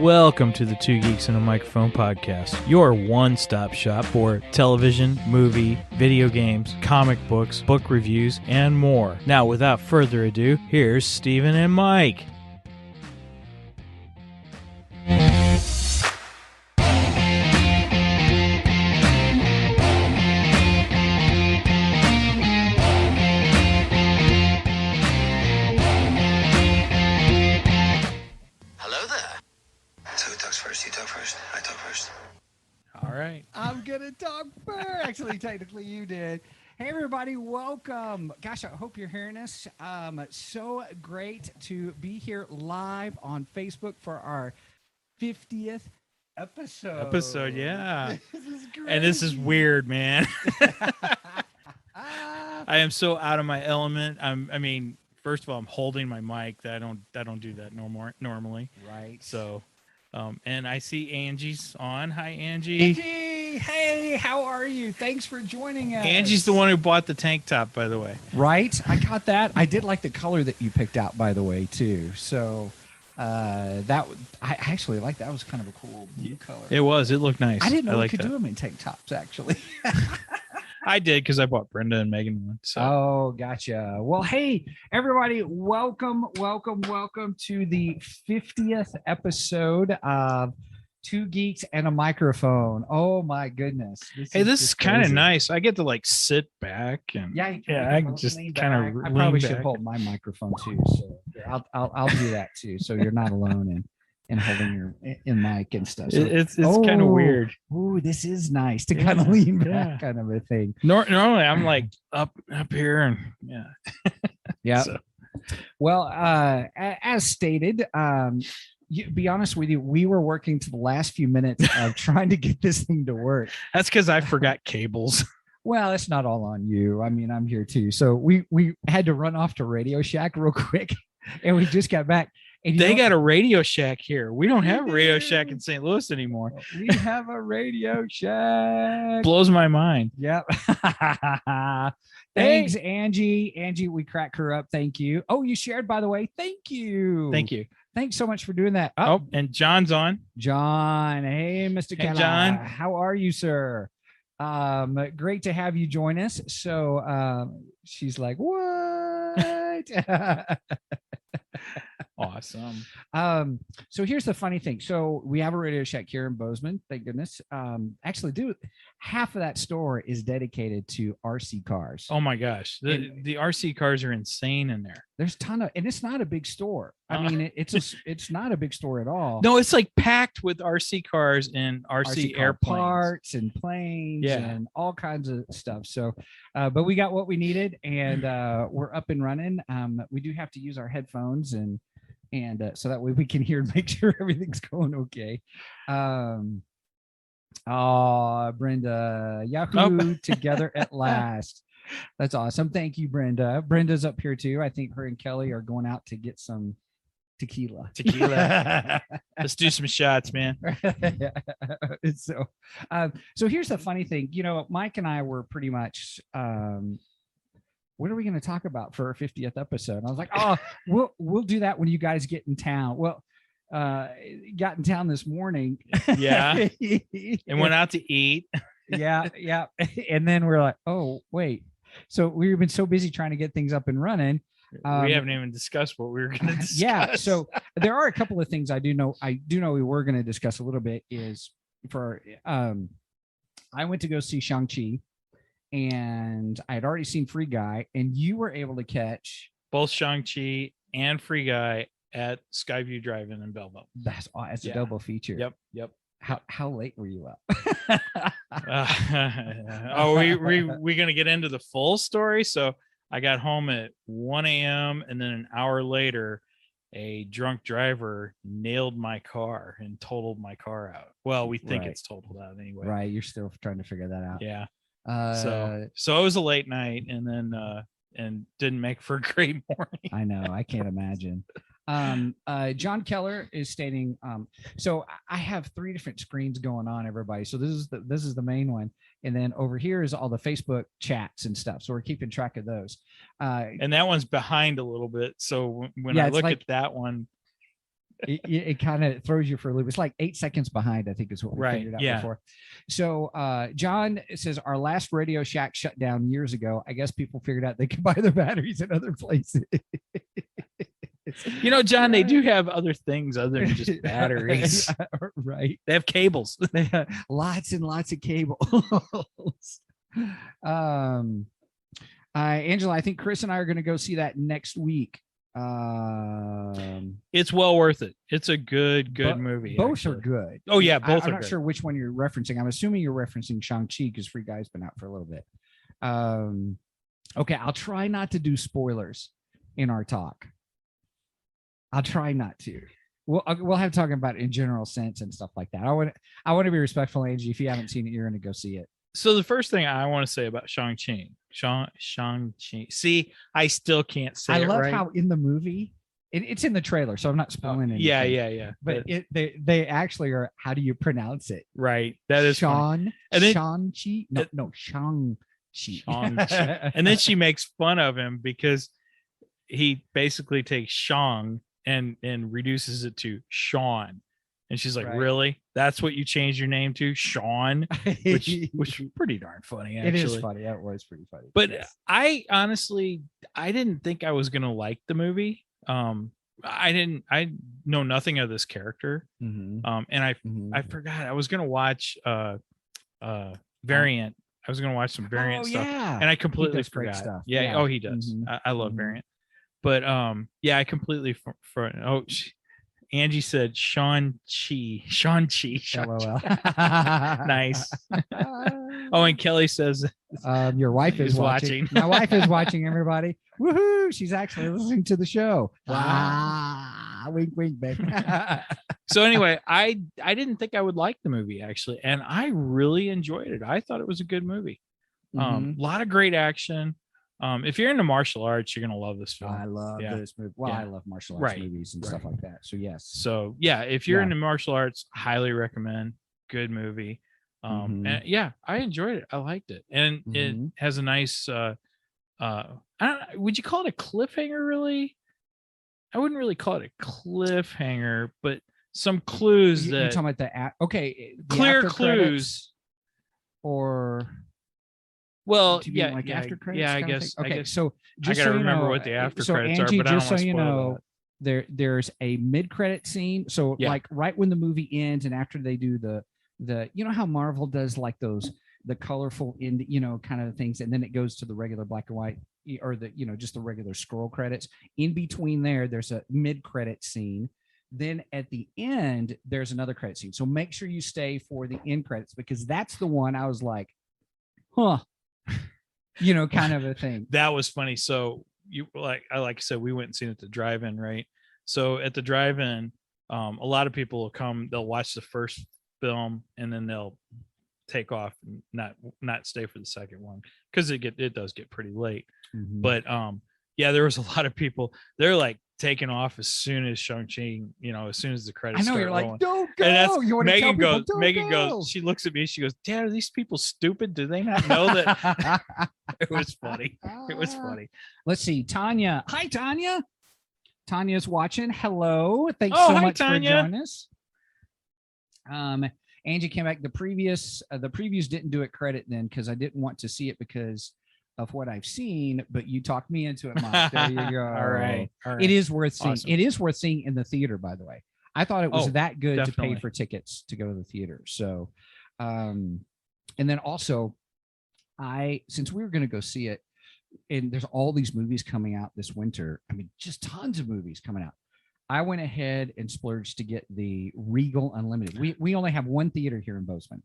Welcome to the Two Geeks and a Microphone podcast, your one-stop shop for television, movie, video games, comic books, book reviews, and more. Now, without further ado, here's Steven and Mike. I'm gonna talk first. Actually, technically, you did. Hey, everybody, welcome. Gosh, I hope you're hearing us. So great to be here live on Facebook for our 50th episode. Yeah. This is great. And this is weird, man. I am so out of my element. First of all, I'm holding my mic. I don't do that normally. Right. So, and I see Angie's on. Hi, Angie. Angie, hey, how are you? Thanks for joining us. Angie's the one who bought the tank top, by the way. Right. I got that. I did like the color that you picked out, by the way, too. So I actually like that. It was kind of a cool blue color. It was. It looked nice. I didn't know you could do them in tank tops, actually. I did because I bought Brenda and Megan one. So. Oh, gotcha. Well, hey, everybody, welcome to the 50th episode of Two Geeks and a Microphone. Oh my goodness. This is kind of nice. I get to sit back and I can just kind of. I probably should hold my microphone too. So I'll do that too. So you're not alone and holding your mic and stuff. So, it's kind of weird. Ooh, this is nice to kind of lean back, kind of a thing. Normally I'm up here and yeah. Yeah. So. Well, as stated, be honest with you, we were working to the last few minutes of trying to get this thing to work. That's because I forgot cables. Well, it's not all on you. I mean, I'm here too. So we had to run off to Radio Shack real quick, and we just got back. And they got a Radio Shack here. We don't have a Radio Shack in St. Louis anymore. We have a Radio Shack. Blows my mind. Yep. Thanks, Angie. Angie, we crack her up. Thank you. Oh, you shared, by the way. Thank you. Thank you. Thanks so much for doing that. Oh, and John's on. John. Hey, Mr. Hey, Keller. John. How are you, sir? Great to have you join us. So she's like, what? Awesome. So here's the funny thing. So we have a Radio Shack here in Bozeman, thank goodness. Actually, half of that store is dedicated to RC cars. Oh my gosh, the RC cars are insane in there. There's a ton of, and it's not a big store. I mean, it's not a big store at all. No, it's packed with RC cars and RC airplanes, parts and planes, and all kinds of stuff. So, but we got what we needed, and we're up and running. We do have to use our headphones and so that way we can hear and make sure everything's going okay. Brenda, Yahoo together at last. That's awesome. Thank you, Brenda. Brenda's up here too. I think her and Kelly are going out to get some tequila. Let's do some shots, man. So here's the funny thing. Mike and I were pretty much what are we going to talk about for our 50th episode? And I was like, we'll do that when you guys get in town. Well, got in town this morning. Yeah. And went out to eat. Yeah. And then we're like, oh, wait. So we've been so busy trying to get things up and running. We haven't even discussed what we were going to discuss. Yeah. So there are a couple of things I do know we were going to discuss a little bit is for, I went to go see Shang-Chi. And I had already seen Free Guy, and you were able to catch both Shang-Chi and Free Guy at Skyview Drive-In in Belleville. That's a double feature. Yep. How late were you up? We gonna get into the full story? So I got home at 1 a.m. and then an hour later, a drunk driver nailed my car and totaled my car out. Well, we think it's totaled out anyway. Right. You're still trying to figure that out. Yeah. So it was a late night and then and didn't make for a great morning. I know, I can't imagine. John Keller is stating so I have 3 different screens going on, everybody. So this is the main one, and then over here is all the Facebook chats and stuff, so we're keeping track of those, and that one's behind a little bit, so when I look at that one, it kind of throws you for a loop. It's like 8 seconds behind, I think is what we figured out before. So John says our last Radio Shack shut down years ago. I guess people figured out they could buy their batteries at other places. You know, John, they do have other things other than just batteries. Right. They have cables. They have lots and lots of cables. Angela, I think Chris and I are going to go see that next week. It's well worth it. It's a good movie. Both actually. are good. Oh yeah, both I'm are not good. sure which one you're referencing. I'm assuming you're referencing Shang-Chi because Free Guy's been out for a little bit. Okay, I'll try not to do spoilers in our talk. I'll try not to. We'll have talking about it in general sense and stuff like that. I want to be respectful, Angie. If you haven't seen it, you're going to go see it. So the first thing I want to say about Shang-Chi. See, I still can't say it. I love right. how in the movie, it's in the trailer, so I'm not spoiling anything. Yeah. But they actually are. How do you pronounce it? Right. That is Shang-Chi. Shang-Chi. And then she makes fun of him because he basically takes Shang and reduces it to Sean. And she's like, really? That's what you changed your name to? Sean? Which is pretty darn funny, actually. It is funny. That was pretty funny. But yes. I honestly, I didn't think I was going to like the movie. I know nothing of this character. And I forgot I was going to watch Variant. I was going to watch some Variant stuff. Yeah. And I completely forgot. Stuff. Yeah. Oh, he does. I love Variant. But yeah, I completely Angie said Shang-Chi. Nice. Oh, and Kelly says your wife is watching. My wife is watching, everybody. Woohoo! She's actually listening to the show. Wink, wink, baby. So anyway, I didn't think I would like the movie, actually, and I really enjoyed it. I thought it was a good movie. A lot of great action. If you're into martial arts, you're gonna love this film. I love this movie. Well, I love martial arts movies and stuff like that. So yes. So yeah, if you're into martial arts, highly recommend. Good movie. And yeah, I enjoyed it. I liked it, and it has a nice. I don't. Would you call it a cliffhanger? Really, I wouldn't really call it a cliffhanger, but some clues You're that talking about the clear clues, or. Well, after credits. Yeah, I guess. Okay, I guess, so just I gotta so you remember know, what the after so credits Angie, are. But just I don't so you know, that. there's a mid credit scene. So like right when the movie ends, and after they do the you know how Marvel does like the colorful end, kind of things, and then it goes to the regular black and white or the just the regular scroll credits. In between there's a mid credit scene. Then at the end, there's another credit scene. So make sure you stay for the end credits because that's the one I was like, huh. Kind of a thing. That was funny. So like I said, we went and seen it at the drive-in, right? So at the drive-in, a lot of people will come, they'll watch the first film and then they'll take off and not stay for the second one because it does get pretty late. But yeah, there was a lot of people, they're like taking off as soon as Shang-Chi, as soon as the credits start rolling. Like, don't go. And that's, you want Megan to tell goes, people, Megan go. goes, she looks at me, she goes, Dad, are these people stupid? Do they not know that? It was funny. It was funny. Let's see. Tanya. Hi, Tanya. Tanya's watching. Hello. Thanks so much Tanya. For joining us. Angie came back. The previews didn't do it credit then because I didn't want to see it because of what I've seen, but you talked me into it, Mike. There you go. All right. It is worth seeing. Awesome. It is worth seeing in the theater, by the way. I thought it was that good definitely. to pay for tickets to go to the theater. So, and then also since we were going to go see it, and there's all these movies coming out this winter. I mean, just tons of movies coming out. I went ahead and splurged to get the Regal Unlimited. We only have one theater here in Bozeman.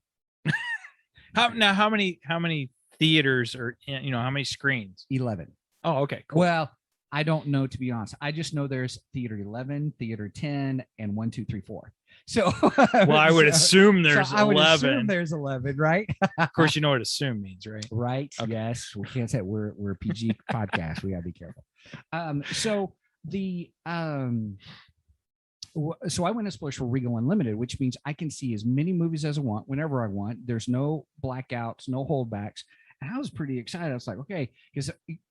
How many theaters or how many screens? 11. Oh, okay, cool. Well, I don't know, to be honest. I just know there's theater 11, theater 10, and 1, 2, 3, 4. So well, I would assume there's 11. I would assume there's 11, right? Of course, you know what assume means, right? Right. Okay. Yes. We can't say we're a PG podcast. We gotta be careful. So I went to splurge for Regal Unlimited, which means I can see as many movies as I want whenever I want. There's no blackouts, no holdbacks. And I was pretty excited. I was like, okay, because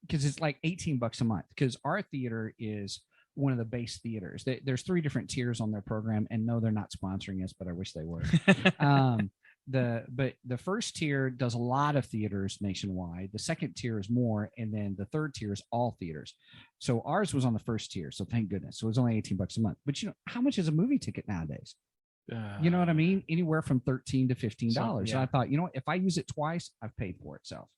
it's like $18 a month because our theater is one of the base theaters. There's 3 different tiers on their program, and no, they're not sponsoring us, but I wish they were. The first tier does a lot of theaters nationwide. The second tier is more, and then the third tier is all theaters. So ours was on the first tier, so thank goodness. So it was only $18 a month. But how much is a movie ticket nowadays? You know what I mean? Anywhere from $13 to $15. So, yeah. And I thought, if I use it twice, I've paid for itself.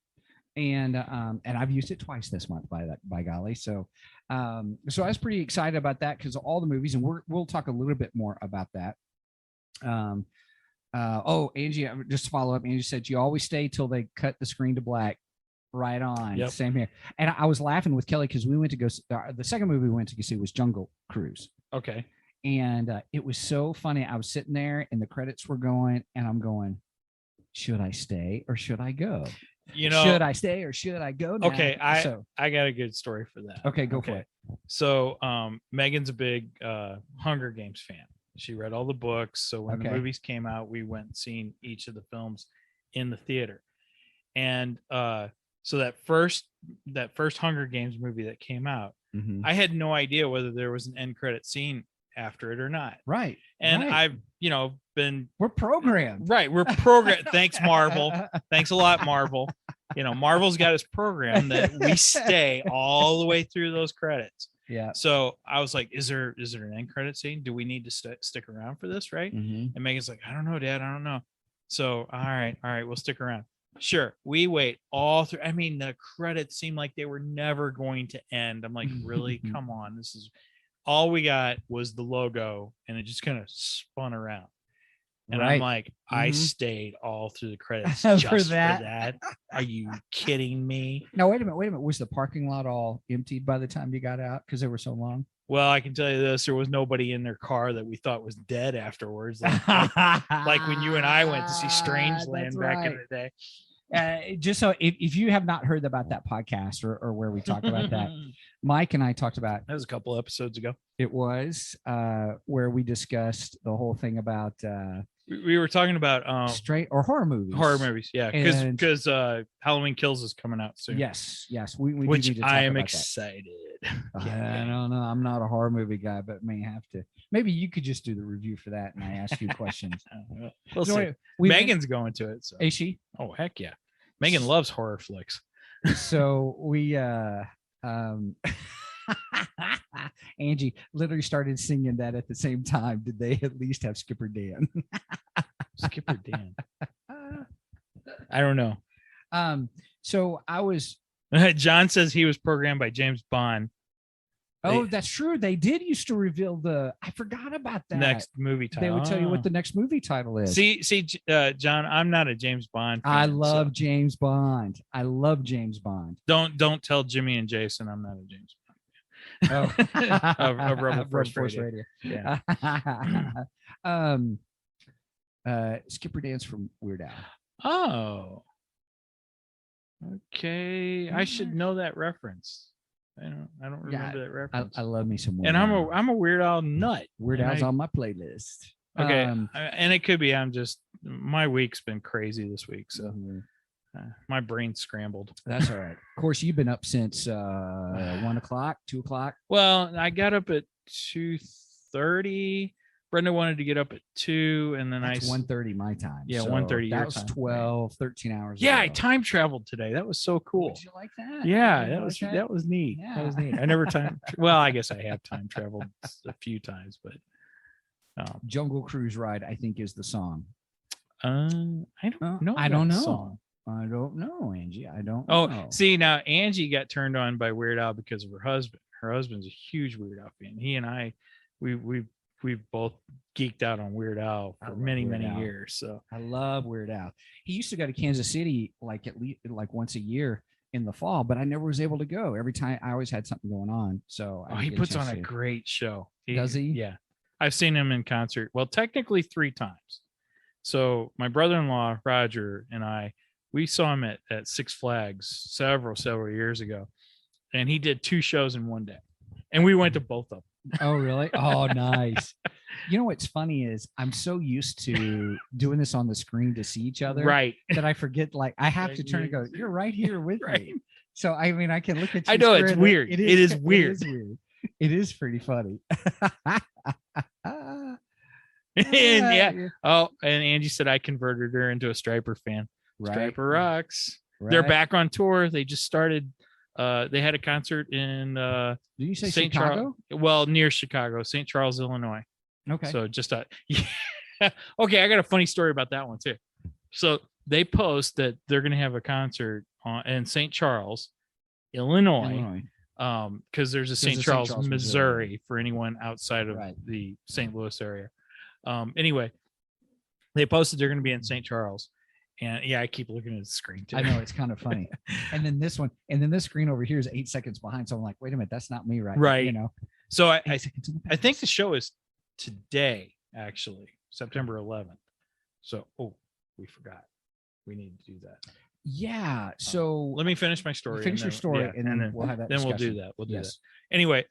And I've used it twice this month by golly. So I was pretty excited about that because all the movies, and we'll talk a little bit more about that. Angie, just to follow up, Angie said you always stay till they cut the screen to black. Right on. Yep. Same here. And I was laughing with Kelly because we went to go. The second movie we went to go see was Jungle Cruise. Okay. And it was so funny. I was sitting there and the credits were going, and I'm going, should I stay or should I go? Should I stay or should I go now? Okay, I got a good story for that. Okay, go for it. So Megan's a big Hunger Games fan. She read all the books. So when the movies came out, we went and seen each of the films in the theater. And so that first Hunger Games movie that came out, I had no idea whether there was an end credit scene after it or not. Right. And I've we're programmed. Right. We're programmed. Thanks, Marvel. Thanks a lot, Marvel. Marvel's got us programmed that we stay all the way through those credits. Yeah. So I was like, is there an end credit scene? Do we need to stick around for this? Right. And Megan's like, I don't know, Dad. I don't know. So, all right. We'll stick around. Sure. We wait all through. I mean, the credits seemed like they were never going to end. I'm like, really? Come on. This is all we got was the logo, and it just kind of spun around. And I'm like, I stayed all through the credits just for that. Are you kidding me? No, wait a minute. Was the parking lot all emptied by the time you got out because they were so long? Well, I can tell you this: there was nobody in their car that we thought was dead afterwards. Like when you and I went to see Strangeland back in the day. Just so if you have not heard about that podcast or where we talk about that, Mike and I talked about that was a couple episodes ago. It was where we discussed the whole thing about we were talking about straight or horror movies. Yeah, because Halloween Kills is coming out soon. Yes, we which need to talk I am about excited. I don't know. I'm not a horror movie guy, but may have to. Maybe you could just do the review for that, and I ask you questions. We'll see. Megan's going to it. So. Is she? Oh, heck yeah. Megan loves horror flicks. So we Angie literally started singing that at the same time. Did they at least have Skipper Dan? Skipper Dan. I don't know. So I was John says he was programmed by James Bond. That's true. They did used to reveal I forgot about that. Next movie title. They would tell you what the next movie title is. See, John, I'm not a James Bond fan. I love James Bond. I love James Bond. Don't tell Jimmy and Jason I'm not a James Bond fan. of Rebel Force Radio. Yeah. Skipper Dance from Weird Al. Oh. Okay. I should know that reference. I don't remember that reference. I love me some Weird and Al. I'm a Weird Al nut. Weird Al's on my playlist. Okay, and it could be my week's been crazy this week, so my brain's scrambled. That's all right. Of course, you've been up since 1 o'clock, 2 o'clock. Well, I got up at 2:30. Brenda wanted to get up at 2, and then That's 1:30 my time. Yeah, 1:30 That was 12, 13 hours. Yeah, ago. I time traveled today. That was so cool. Did you like that? Yeah, that was neat. Yeah. That was neat. I never well, I guess I have time traveled a few times, but Jungle Cruise Ride, I think, is the song. I don't know. I don't know. Song. I don't know, Angie. I don't know. Oh, see, now Angie got turned on by Weird Al because of her husband. Her husband's a huge Weird Al fan. He and I, we've both geeked out on Weird Al for many years. So I love Weird Al. He used to go to Kansas City at least once a year in the fall, but I never was able to go. Every time I always had something going on. So he puts on a great show. Does he? Yeah. I've seen him in concert. Well, technically 3 times. So my brother-in-law, Roger, and we saw him at Six Flags several years ago, and he did 2 shows in one day, and we went to both of them. Oh, really? Oh, nice. You know what's funny is I'm so used to doing this on the screen to see each other, right? That I forget. I have to turn and go. You're right here with me. So I mean, I can look at you. I know it's weird. It is weird. It is pretty funny. And yeah. Oh, and Angie said I converted her into a Striper fan. Right. Striper rocks. Right. They're back on tour. They just started. They had a concert in Did you say St. Chicago? Well, near Chicago, St. Charles, Illinois. Okay. So just yeah. Okay, I got a funny story about that one too. So they post that they're going to have a concert in St. Charles, Illinois. Because there's a St. Charles, Missouri, for anyone outside of the St. Louis area. Anyway, they posted they're going to be in St. Charles, and yeah, I keep looking at the screen too. I know, it's kind of funny. And then this one, and then this screen over here is 8 seconds behind. So I'm like, wait a minute, that's not me, right? Right. You know. So I think the show is today, actually, September 11th. So we forgot. We need to do that. Yeah. So let me finish my story. Finish your story, and then we'll have that. Then discussion. we'll do that. We'll do that. Anyway,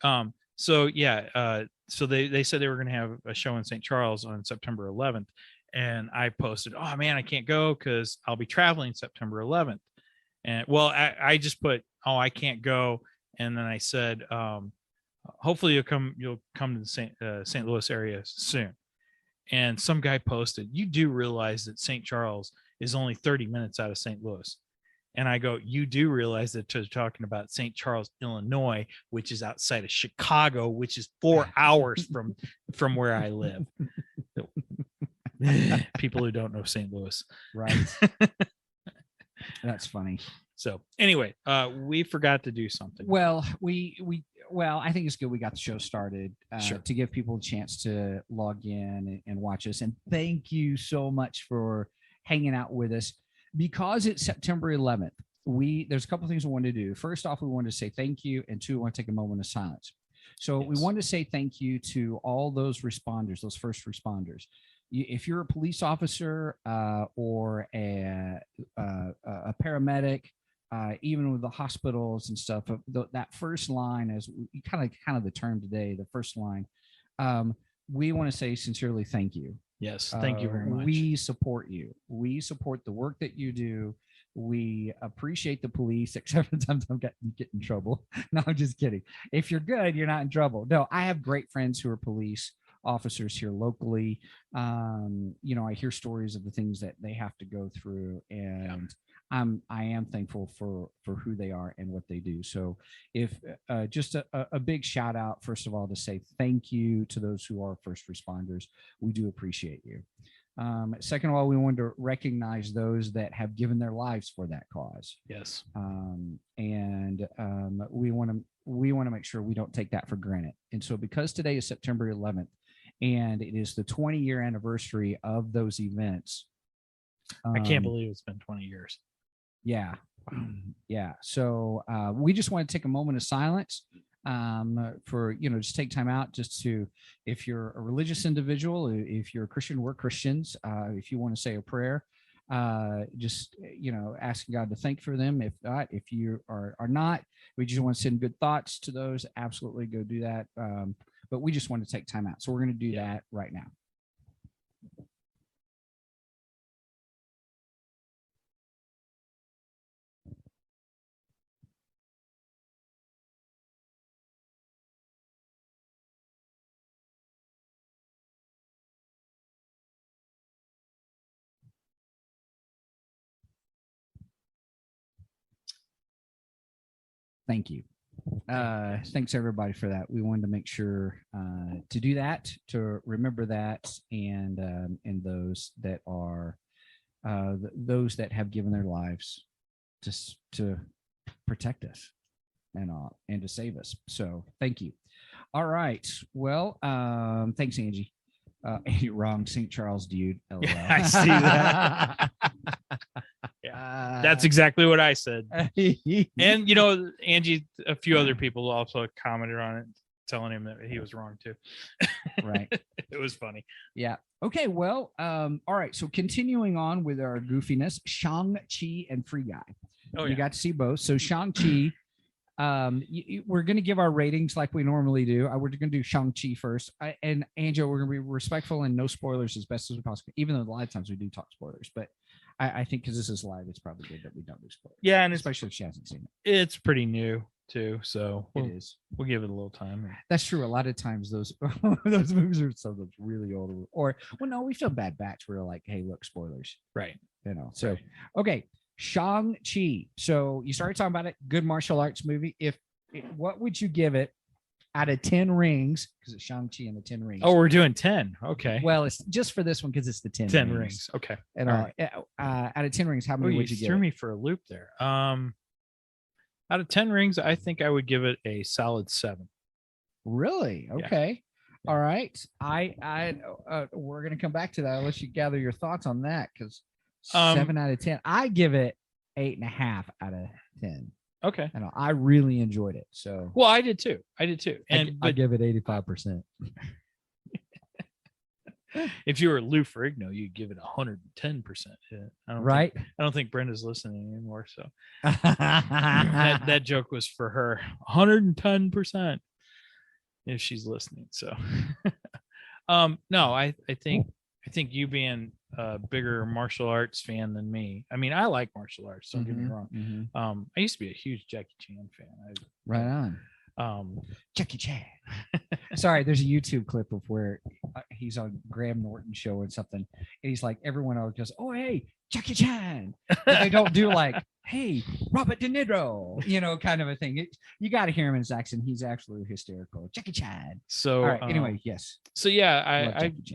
so yeah, so they said they were going to have a show in St. Charles on September 11th, and I posted, oh man, I can't go because I'll be traveling September 11th. And well, I just put, oh, I can't go, and then I said, hopefully you'll come to the St. Louis area soon. And some guy posted, you do realize that St. Charles is only 30 minutes out of St. Louis. And I go, you do realize that they're talking about St. Charles, Illinois, which is outside of Chicago, which is 4 hours from where I live. People who don't know St. Louis. Right. That's funny. So anyway, we forgot to do something. Well, well, I think it's good we got the show started to give people a chance to log in and watch us. And thank you so much for hanging out with us. Because it's September 11th, there's a couple of things we want to do. First off, we want to say thank you, and two, we want to take a moment of silence. So we want to say thank you to all those responders, those first responders. If you're a police officer or a paramedic, even with the hospitals and stuff, that first line, as kind of the term today, the first line, we want to say sincerely thank you. Yes, thank you very much. We support you. We support the work that you do. We appreciate the police, except sometimes I'm getting in trouble. No, I'm just kidding. If you're good, you're not in trouble. No, I have great friends who are police officers here locally. I hear stories of the things that they have to go through, and I am thankful for who they are and what they do. So if just a big shout out, first of all, to say thank you to those who are first responders. We do appreciate you. Second of all, we want to recognize those that have given their lives for that cause. Yes. And we want to make sure we don't take that for granted. And so because today is September 11th and it is the 20-year anniversary of those events. I can't believe it's been 20 years. Yeah. Yeah. So we just want to take a moment of silence for, just take time out just to, if you're a religious individual, if you're a Christian, we're Christians. If you want to say a prayer, just, asking God to thank for them. If not, if you are not, we just want to send good thoughts to those. Absolutely go do that. But we just want to take time out. So we're going to do that right now. Thank you. Thanks everybody for that. We wanted to make sure to do that, to remember that, and those that are those that have given their lives to protect us and to save us. So thank you. All right. Well, thanks, Angie. Wrong, St. Charles, dude. LOL. I see that. That's exactly what I said. And Angie, a few other people also commented on it, telling him that he was wrong too. Right. It was funny. Yeah. Okay. Well, all right. So continuing on with our goofiness, Shang-Chi and Free Guy. Oh, you got to see both. So Shang-Chi, we're going to give our ratings like we normally do. We're going to do Shang-Chi first. And Angel, we're going to be respectful and no spoilers as best as we possibly can, even though a lot of times we do talk spoilers. But I think because this is live, it's probably good that we don't do spoilers. Yeah, and especially if she hasn't seen it. It's pretty new. too. So It is. We'll give it a little time. That's true. A lot of times those those movies are sometimes really old. Or well, no, we feel bad batch. We're like, hey, look, spoilers. Right. So Right. okay, Shang-Chi. So you started talking about it. Good martial arts movie. What would you give it out of 10 rings? Because it's Shang-Chi and the 10 rings. Oh, we're doing 10. Okay. Well, it's just for this one because it's the 10 rings. Okay. And right. Out of 10 rings, how many would you give? Threw me for a loop there. Out of 10 rings, I think I would give it a solid 7. Really? Okay. Yeah. All right. We're gonna come back to that unless you gather your thoughts on that, because 7 out of 10. I give it 8.5 out of 10. Okay. I really enjoyed it. So well, I did too. And I give it 85%. If you were Lou Ferrigno, you'd give it 110%. Right. I don't think Brenda's listening anymore. So that joke was for her. 110%. If she's listening. So no, I think you being a bigger martial arts fan than me. I mean, I like martial arts, don't get me wrong. Mm-hmm. I used to be a huge Jackie Chan fan. Right on. Jackie Chan. Sorry, there's a YouTube clip of where he's on Graham Norton's show or something, and he's like, everyone always goes, "Oh, hey, Jackie Chan." But they don't do like, "Hey, Robert De Niro," kind of a thing. You got to hear him in his accent. He's absolutely hysterical. Jackie Chan. So, all right, anyway, yes. So yeah,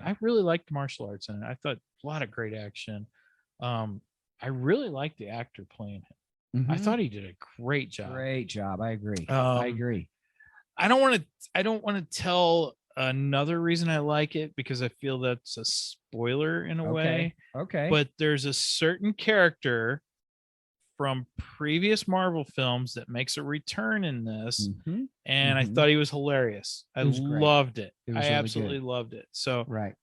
I really liked martial arts, and I thought a lot of great action. I really liked the actor playing him. Mm-hmm. I thought he did a great job. Great job. I agree. I don't want to tell another reason I like it, because I feel that's a spoiler in a way. Okay. But there's a certain character from previous Marvel films that makes a return in this. Mm-hmm. And I thought he was hilarious. I loved it. I really absolutely loved it. So, right.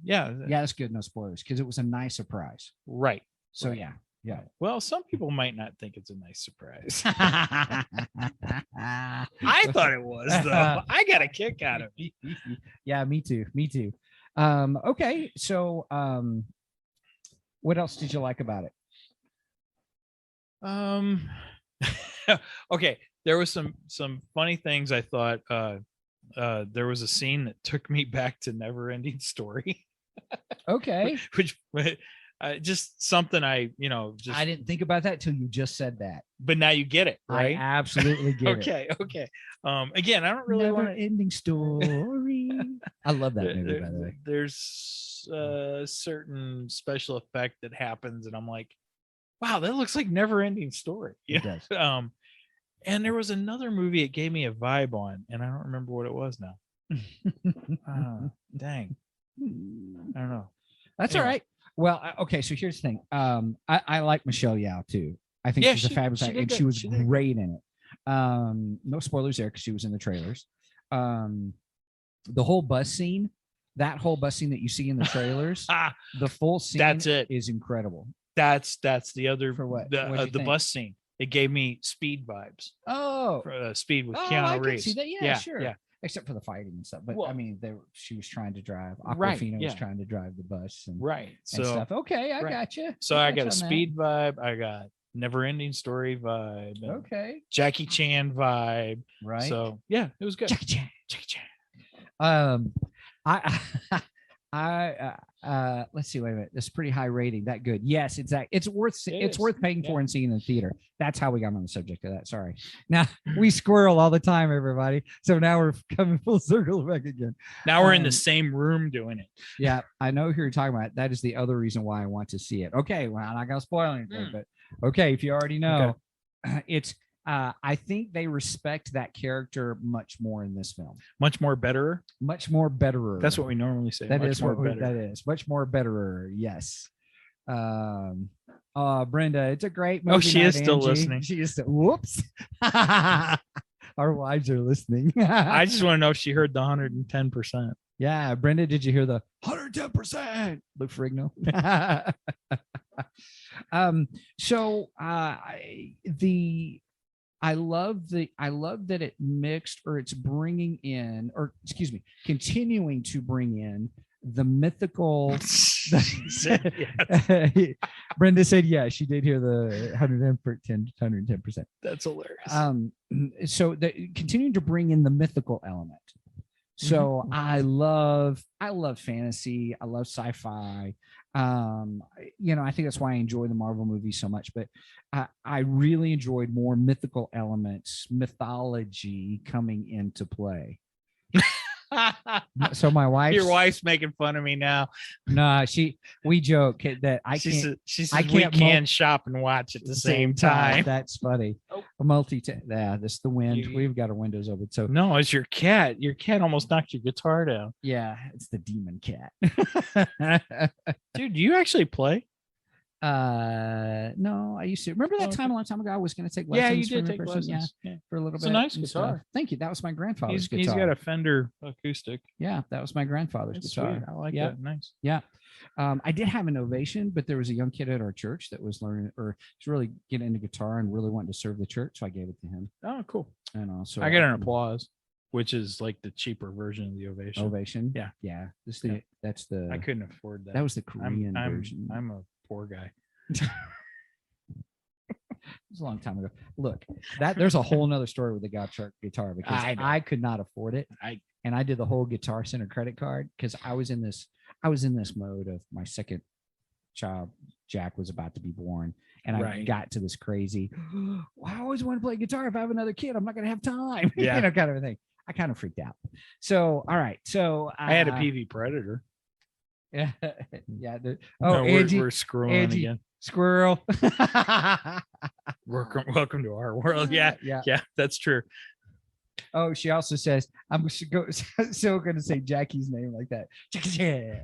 Yeah, that's good. No spoilers, because it was a nice surprise. Right. So, right. Yeah. Well, some people might not think it's a nice surprise. I thought it was, though. I got a kick out of it. Yeah, me too. Okay. So, what else did you like about it? Okay. There was some funny things. I thought there was a scene that took me back to Never Ending Story. Okay. Which just something I didn't think about that till you just said that. But now you get it, right? I absolutely get it. Okay. Again, I don't really Never Ending Story. I love that movie, by the way. There's a certain special effect that happens, and I'm like, wow, that looks like Never Ending Story. It does. And there was another movie it gave me a vibe on, and I don't remember what it was now. Dang. I don't know. That's all right. Well, okay, so here's the thing. I like Michelle Yeoh too. I think she's a fabulous actor, and she was great in it. No spoilers there, because she was in the trailers. The whole bus scene, that you see in the trailers, the full scene, that's it, is incredible. That's the other for what the bus scene. It gave me Speed vibes. Oh, Speed with Keanu Reeves. See that? Yeah, sure. Yeah. Except for the fighting and stuff, but I mean, she was trying to drive. Aquafina was trying to drive the bus, and stuff. Okay, I got you. So I got a Speed vibe. I got Never Ending Story vibe. Okay, Jackie Chan vibe. Right. So yeah, it was good. Jackie Chan. Let's see. Wait a minute. This is pretty high rating. That good? Yes, exactly. It's worth paying for and seeing in the theater. That's how we got on the subject of that. Sorry. Now we squirrel all the time, everybody. So now we're coming full circle back again. Now we're in the same room doing it. Yeah, I know who you're talking about. That is the other reason why I want to see it. Okay, well, I'm not gonna spoil anything, but okay, if you already know, it's. I think they respect that character much more in this film. Much more betterer. That's what we normally say. That is much more betterer. Yes. Brenda, it's a great movie. Oh, she is still listening. She is still. Whoops. Our wives are listening. I just want to know if she heard the 110%. Yeah, Brenda, did you hear the 110%? Lou Ferrigno. I love that it mixed, or it's bringing in, or excuse me, continuing to bring in the mythical. She said yes. Brenda said, yeah, she did hear the 110%. That's hilarious. So continuing to bring in the mythical element. So I love fantasy. I love sci-fi. I think that's why I enjoy the Marvel movies so much, but I really enjoyed more mythical elements, mythology coming into play. So my wife's making fun of me now. No, we joke that She says we can shop and watch at the same time. That's funny. Oh. Yeah, this is the wind. We've got our windows open. So no, it's your cat. Your cat almost knocked your guitar down. Yeah, it's the demon cat. Dude, do you actually play? No, I used to. Remember that time a long time ago I was going to take lessons? Yeah, you did take lessons. Yeah, for a little bit. It's a nice guitar. Stuff. Thank you. That was my grandfather's guitar. He's got a Fender acoustic. Yeah, that was my grandfather's guitar. Sweet. I like that. Nice. Yeah. I did have an Ovation, but there was a young kid at our church that was learning or was really getting into guitar and really wanting to serve the church, so I gave it to him. Oh, cool. And also I got an Applause, which is like the cheaper version of the Ovation. Ovation. Yeah. Yeah. That's the. I couldn't afford that. That was the Korean version. I'm a poor guy. It was a long time ago. Look, there's a whole nother story with the guitar because I could not afford it. And I did the whole Guitar Center credit card because I was in this mode of my second child, Jack, was about to be born. And I got to this crazy, I always want to play guitar. If I have another kid, I'm not going to have time. Yeah. Kind of a thing. I kind of freaked out. So, all right. So I had a PV Predator. Yeah. Yeah. Angie, we're screwing again. Squirrel. Welcome to our world. Yeah. That's true. Oh, she also says, I'm so going to say Jackie's name like that. Jackie Chan.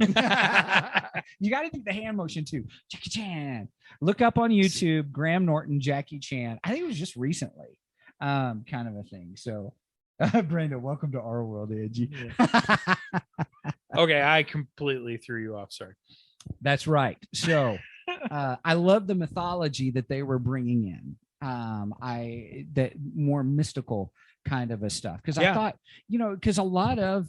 You got to do the hand motion too. Jackie Chan. Look up on YouTube, Graham Norton, Jackie Chan. I think it was just recently, kind of a thing. So, Brenda, welcome to our world, Angie. Yeah. Okay, I completely threw you off. Sorry. That's right. So, I love the mythology that they were bringing in. That more mystical kind of a stuff because I thought, because a lot of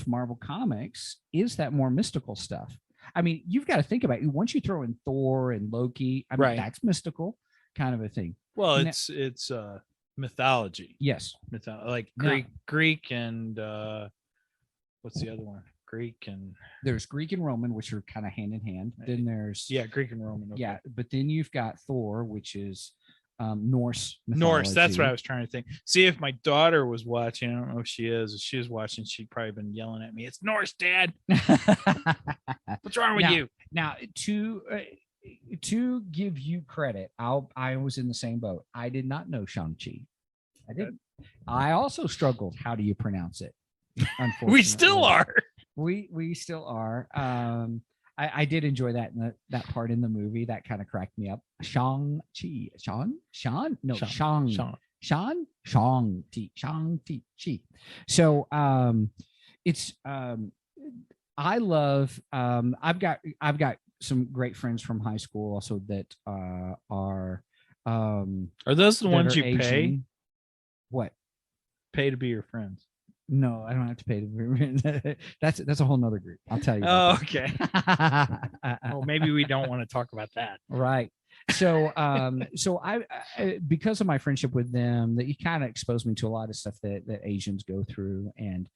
Marvel comics is that more mystical stuff. I mean, you've got to think about it. Once you throw in Thor and Loki, I mean, that's mystical kind of a thing. Well, it's mythology. Yes, like Greek and what's the other one? Greek and there's Greek and Roman, which are kind of hand in hand. Then there's Greek and Roman. Okay. Yeah, but then you've got Thor, which is Norse mythology. Norse, that's what I was trying to think. See, if my daughter was watching, I don't know if she is. If she was watching, she'd probably been yelling at me. It's Norse, Dad. What's wrong with you? Now, to give you credit, I was in the same boat. I did not know Shang-Chi. I didn't. I also struggled. How do you pronounce it? Unfortunately, we still are. We still are. I did enjoy that part in the movie. That kind of cracked me up. Shang-Chi. Shang-Chi. So it's I love I've got some great friends from high school also that are those the ones you Asian. pay? What? Pay to be your friends. No, I don't have to pay to. That's a whole nother group. I'll tell you. Oh, okay. Well, maybe we don't want to talk about that. Right. So, so I because of my friendship with them, that you kind of exposed me to a lot of stuff that Asians go through, and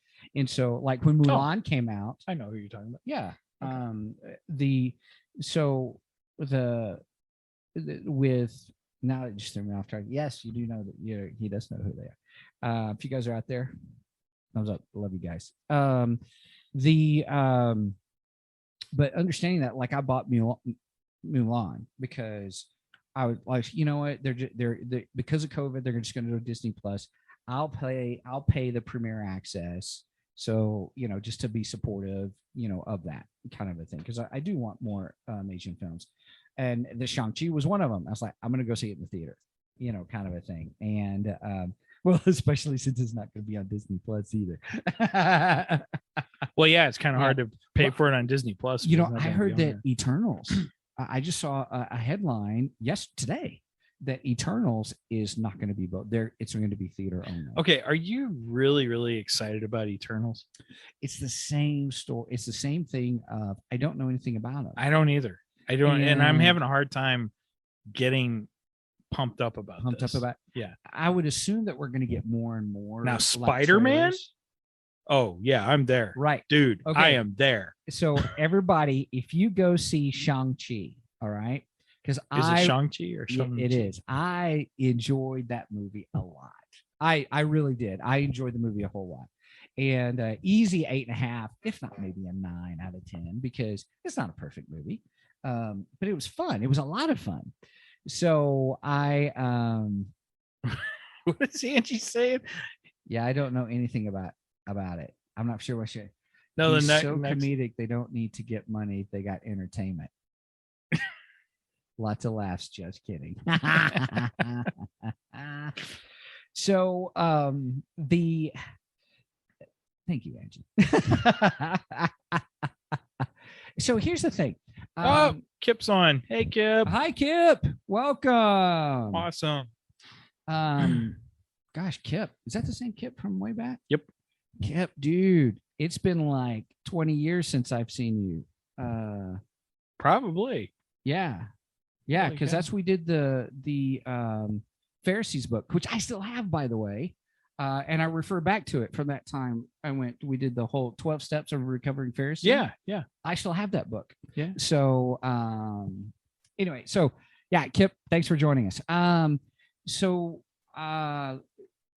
so like when Mulan came out, I know who you're talking about. Yeah. Okay. With now it just threw me off track. Yes, you do know that. He does know who they are. If you guys are out there, thumbs up. Love you guys. But understanding that, like, I bought Mulan because I was like, you know what, they're because of COVID, they're just going to go to Disney Plus. I'll pay the premiere access, so just to be supportive, of that kind of a thing, because I do want more Asian films, and the Shang-Chi was one of them. I was like, I'm going to go see it in the theater, kind of a thing, and well, especially since it's not going to be on Disney Plus either. Well, yeah, it's kind of hard to pay for it on Disney Plus. I heard that Eternals. I just saw a headline today that Eternals is not going to be both there. It's going to be theater only. Okay. Are you really, really excited about Eternals? It's the same story. It's the same thing. I don't know anything about it. I don't either. I don't. And I'm And- having a hard time getting pumped up about this. Yeah. I would assume that we're going to get more and more. Now, like, Spider-Man? trailers. Oh, yeah. I'm there. Right. Dude, Okay. I am there. So everybody, if you go see Shang-Chi, all right? Because Is it Shang-Chi or Yeah, Shang-Chi? it is. I enjoyed that movie a lot. I really did. I enjoyed the movie a whole lot. And easy 8.5, if not maybe a 9 out of 10, because it's not a perfect movie. But it was fun. It was a lot of fun. So I What is Angie saying? yeah, I don't know anything about it. I'm not sure what should. No, He's the so next comedic. They don't need to get money if they got entertainment. Lots of laughs. Just kidding. So thank you, Angie. So here's the thing. Oh, Kip's on. Hey, Kip. Hi, Kip. Welcome. Awesome. Gosh, Kip, is that the same Kip from way back? Yep. Kip, dude, it's been like 20 years since I've seen you. Probably. Yeah, Holy because cow. that's we did the Pharisees book, which I still have, by the way. And I refer back to it from that time. We did the whole 12 steps of recovering Pharisee. Yeah. I still have that book. Yeah. So anyway, so yeah, Kip, thanks for joining us. So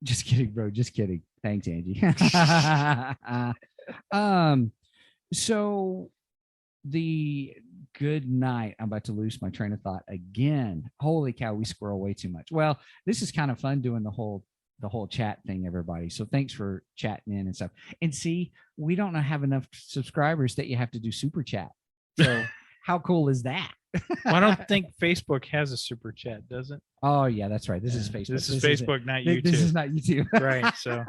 just kidding, bro. Just kidding. Thanks, Angie. So the good night. I'm about to lose my train of thought again. Holy cow, we squirrel way too much. Well, this is kind of fun doing the whole chat thing, everybody. So thanks for chatting in and stuff. And see, we don't have enough subscribers that you have to do super chat. So how cool is that? Well, I don't think Facebook has a super chat, does it? Oh yeah, that's right. This is Facebook. This is Facebook, not YouTube. This is not YouTube. Right. So,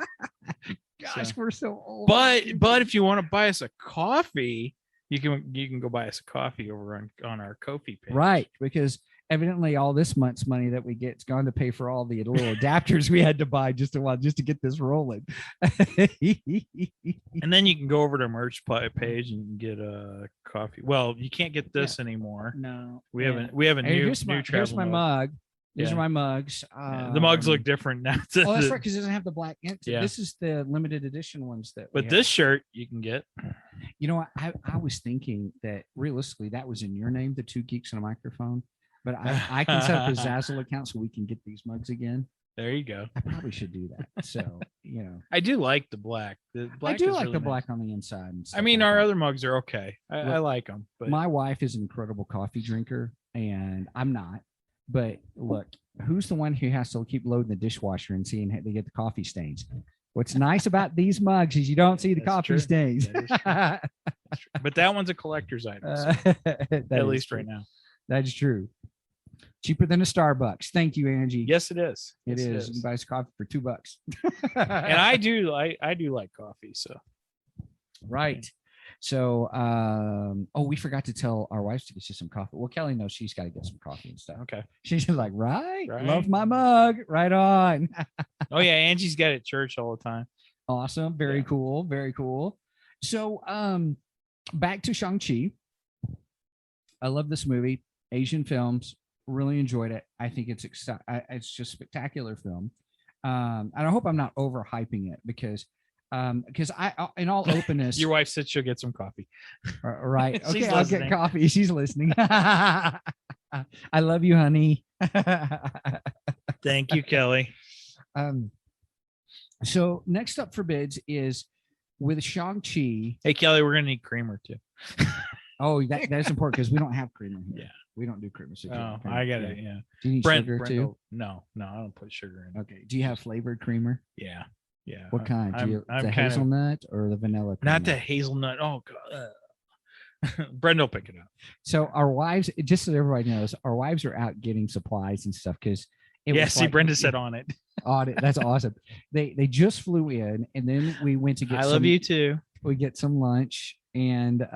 Gosh, we're so old. but if you want to buy us a coffee, you can go buy us a coffee over on our Ko-fi page. Right, because evidently all this month's money that we get's gone to pay for all the little adapters we had to buy just to get this rolling. And then you can go over to merch page and get a coffee. Well, you can't get this anymore. No, We have a Hey, new here's my travel mug. mug. These Yeah. are my mugs. The mugs look different now. Oh, that's right, because it doesn't have the black ink. Yeah. This is the limited edition ones that. we But have. this shirt you can get. You know what? I was thinking that realistically that was in your name, the Two Geeks and a Microphone. But I can set up a Zazzle account so we can get these mugs again. There you go. I probably should do that. So, I do like the black. The black I do is like really the nice. black on the inside. And I stuff mean, like our that. other mugs are okay. I Look, like them, but My wife is an incredible coffee drinker, and I'm not. But look, who's the one who has to keep loading the dishwasher and seeing how they get the coffee stains? What's nice about these mugs is you don't see the That's coffee true. stains. That is true. But that one's a collector's item, so, at least right now. That is true. Cheaper than a Starbucks. Thank you, Angie. Yes, it is. It Yes, is. You can buy us coffee for $2. And I do like coffee. So Right. So, we forgot to tell our wives to get you some coffee. Well, Kelly knows she's got to get some coffee and stuff. okay. She's like, right? Right. Love my mug. Right on. Oh yeah, Angie's got it at church all the time. Awesome. Very Yeah. cool. Very cool. So, back to Shang-Chi. I love this movie. Asian films. Really enjoyed it. I think it's just spectacular film. And I hope I'm not overhyping it because I, in all openness, Your wife said she'll get some coffee. right? She's Okay, I'll get listening. coffee. She's listening. I love you, honey. Thank you, Kelly. So next up for bids is with Shang-Chi. Hey, Kelly, we're gonna need creamer too. Oh, that's important because we don't have creamer here. Yeah. We don't do creamer. So you Oh, have creamer. I got it. Yeah. Do you need sugar too? Brent, no, I don't put sugar in. Okay. Do you have flavored creamer? Yeah. What kind? Do you I'm the kinda- hazelnut or the vanilla? Not the creamer? hazelnut. Oh God. Brenda will pick it up. So our wives, just so everybody knows, our wives are out getting supplies and stuff because Yeah, see, Brenda said on it. audit. That's awesome. They just flew in, and then we went to get. I love you too. We get some lunch, and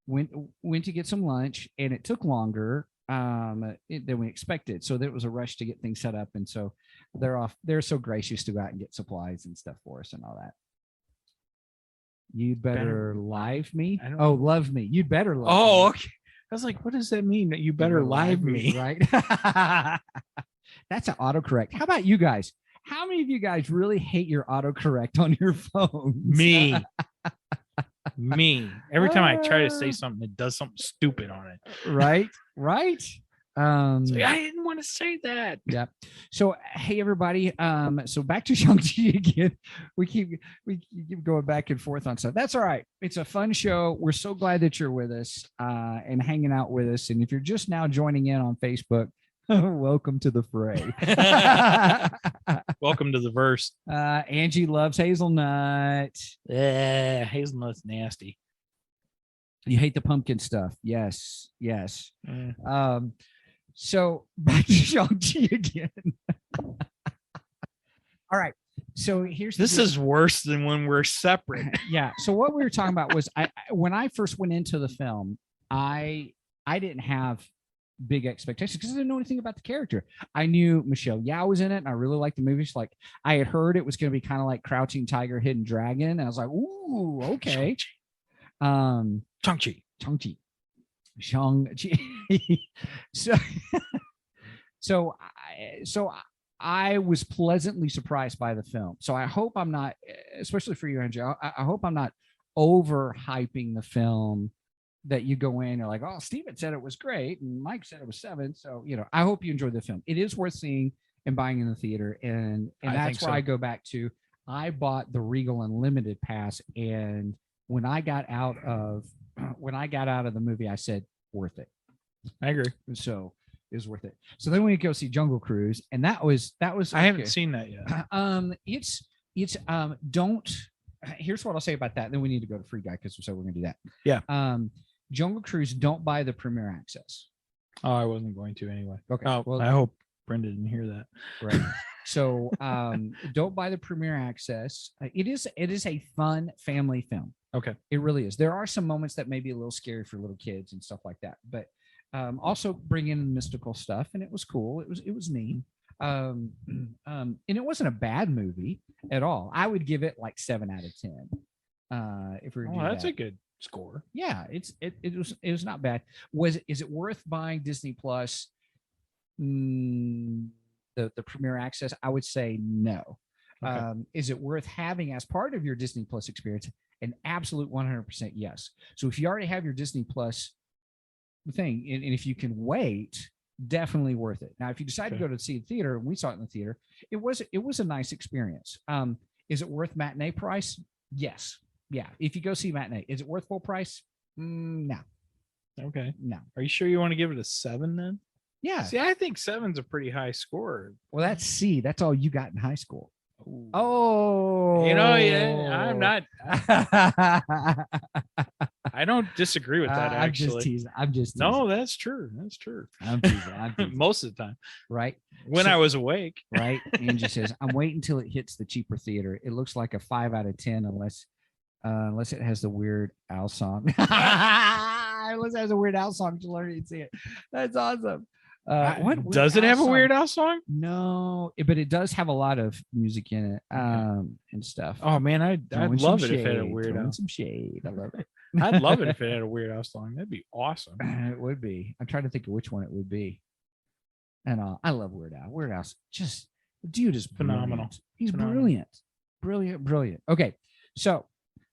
went to get some lunch, and it took longer. than we expected. So there was a rush to get things set up, and so they're so gracious to go out and get supplies and stuff for us and all that. You'd better live me. Love me. You'd better love me. Oh, okay. I was like, what does that mean? You better live me, right? That's an autocorrect. How about you guys? How many of you guys really hate your autocorrect on your phone? Me. Me. Every time I try to say something, it does something stupid on it. Right. I didn't want to say that. Yeah. So hey everybody. So back to Shang-Chi again. We keep going back and forth on stuff. That's all right. It's a fun show. We're so glad that you're with us and hanging out with us. And if you're just now joining in on Facebook, welcome to the fray. Welcome to the verse. Angie loves hazelnut. Hazelnut's nasty. You hate the pumpkin stuff. Yes. So back to Shang-Chi again. All right. So this is worse than when we're separate. Yeah. So what we were talking about was when I first went into the film, I didn't have big expectations because I didn't know anything about the character. I knew Michelle Yeoh was in it, and I really liked the movie. Like I had heard it was going to be kind of like Crouching Tiger, Hidden Dragon, and I was like, "Ooh, okay." Shang-Chi. So I was pleasantly surprised by the film. So I hope I'm not, especially for you, Andrew, I hope I'm not overhyping the film that you go in and you're like, oh, Steven said it was great and Mike said it was 7. So, I hope you enjoy the film. It is worth seeing and buying in the theater. And that's where I go back to. I bought the Regal Unlimited pass, and when I got out of the movie, I said, worth it. I agree. So it was worth it. So then we go see Jungle Cruise, and that was. I haven't seen that yet. Here's what I'll say about that. Then we need to go to Free Guy because we're going to do that. Yeah. Jungle Cruise, don't buy the premiere access. Oh, I wasn't going to anyway. Okay. Oh, well, I hope Brenda didn't hear that. Right. So don't buy the premiere access. It is a fun family film. Okay. It really is. There are some moments that may be a little scary for little kids and stuff like that, but also bring in mystical stuff, and it was cool. It was neat. And it wasn't a bad movie at all. I would give it like 7 out of 10. If we were that's a good score. Yeah, it was not bad. Is it worth buying Disney Plus? The premiere access, I would say no. Okay. Is it worth having as part of your Disney Plus experience? An absolute 100% yes. So if you already have your Disney Plus thing, and if you can wait, definitely worth it. Now, if you decide to go to see the theater, and we saw it in the theater, it was a nice experience. Is it worth matinee price? Yes. Yeah. If you go see matinee, is it worth full price? No. Okay. No. Are you sure you want to give it a 7 then? Yeah. See, I think 7's a pretty high score. Well, that's C. That's all you got in high school. Ooh. Oh, I'm not. I don't disagree with that. Actually, I'm just teasing. No, that's true. I'm teasing. Most of the time, right? When I was awake, right? Angie says, "I'm waiting until it hits the cheaper theater. It looks like a 5 out of 10, unless it has the Weird Al song. Unless it has a Weird Al song, to learn to see it. That's awesome." What does it have a Weird Al song? No, but it does have a lot of music in it, and stuff. Oh man, I'd love it if it had a Weird Al. Some shade. I love it. I'd love it if it had a Weird Al song. That'd be awesome. It would be. I'm trying to think of which one it would be. And I love Weird Al. Weird Al's just, the dude is phenomenal. He's brilliant. Okay, so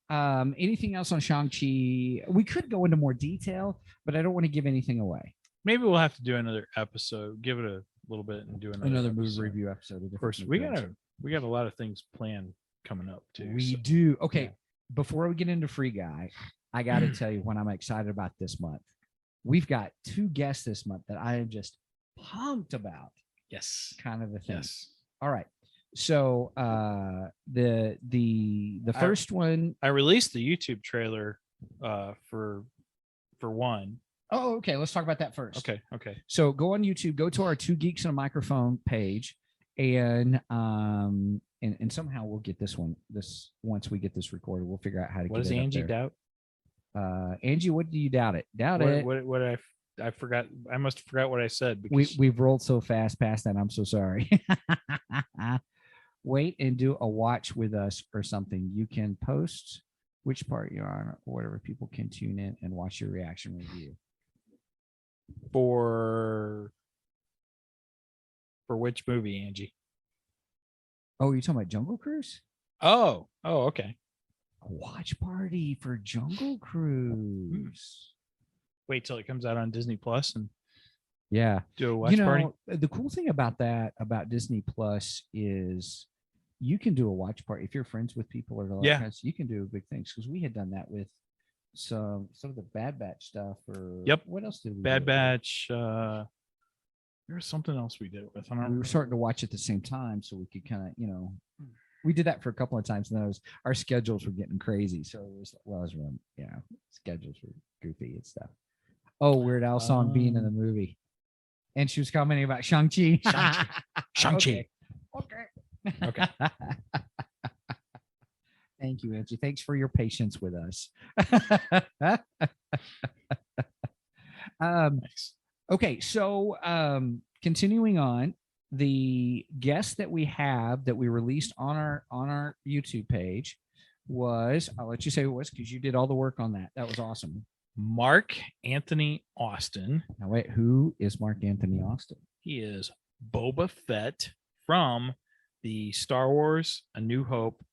anything else on Shang-Chi? We could go into more detail, but I don't want to give anything away. Maybe we'll have to do another episode. Give it a little bit and do another movie review episode. Of course, we got a lot of things planned coming up too. We do. Okay, yeah. Before we get into Free Guy, I got to tell you what I'm excited about this month. We've got 2 guests this month that I am just pumped about. Yes, kind of a thing. Yes. All right. So the first one, I released the YouTube trailer for one. Oh, okay. Let's talk about that first. Okay. So go on YouTube, go to our 2 Geeks and a Microphone page, and somehow we'll get this once we get this recorded, we'll figure out how to get it. What does Angie doubt? Angie, what do you doubt it? Doubt it. What I forgot. I must have forgot what I said. Because We've rolled so fast past that. I'm so sorry. Wait and do a watch with us or something. You can post which part you're on or whatever. People can tune in and watch your reaction review. For which movie, Angie? Oh, you're talking about Jungle Cruise? Oh, okay. A watch party for Jungle Cruise. Wait till it comes out on Disney Plus and Yeah. do a watch party. The cool thing about Disney Plus is you can do a watch party if you're friends with people or you can do big things, because we had done that with some of the Bad Batch stuff. Or what else did we Bad do? Batch? There was something else we did it with. We were starting to watch at the same time, so we could kind of, we did that for a couple of times, and then our schedules were getting crazy. So it was schedules were goofy and stuff. Oh, Weird Al song being in the movie, and she was commenting about Shang-Chi. Shang-Chi. Okay. Thank you, Angie. Thanks for your patience with us. Nice. Okay, so continuing on, the guest that we released on our YouTube page was, I'll let you say who it was because you did all the work on that. That was awesome. Mark Anthony Austin. Now wait, who is Mark Anthony Austin? He is Boba Fett from the Star Wars A New Hope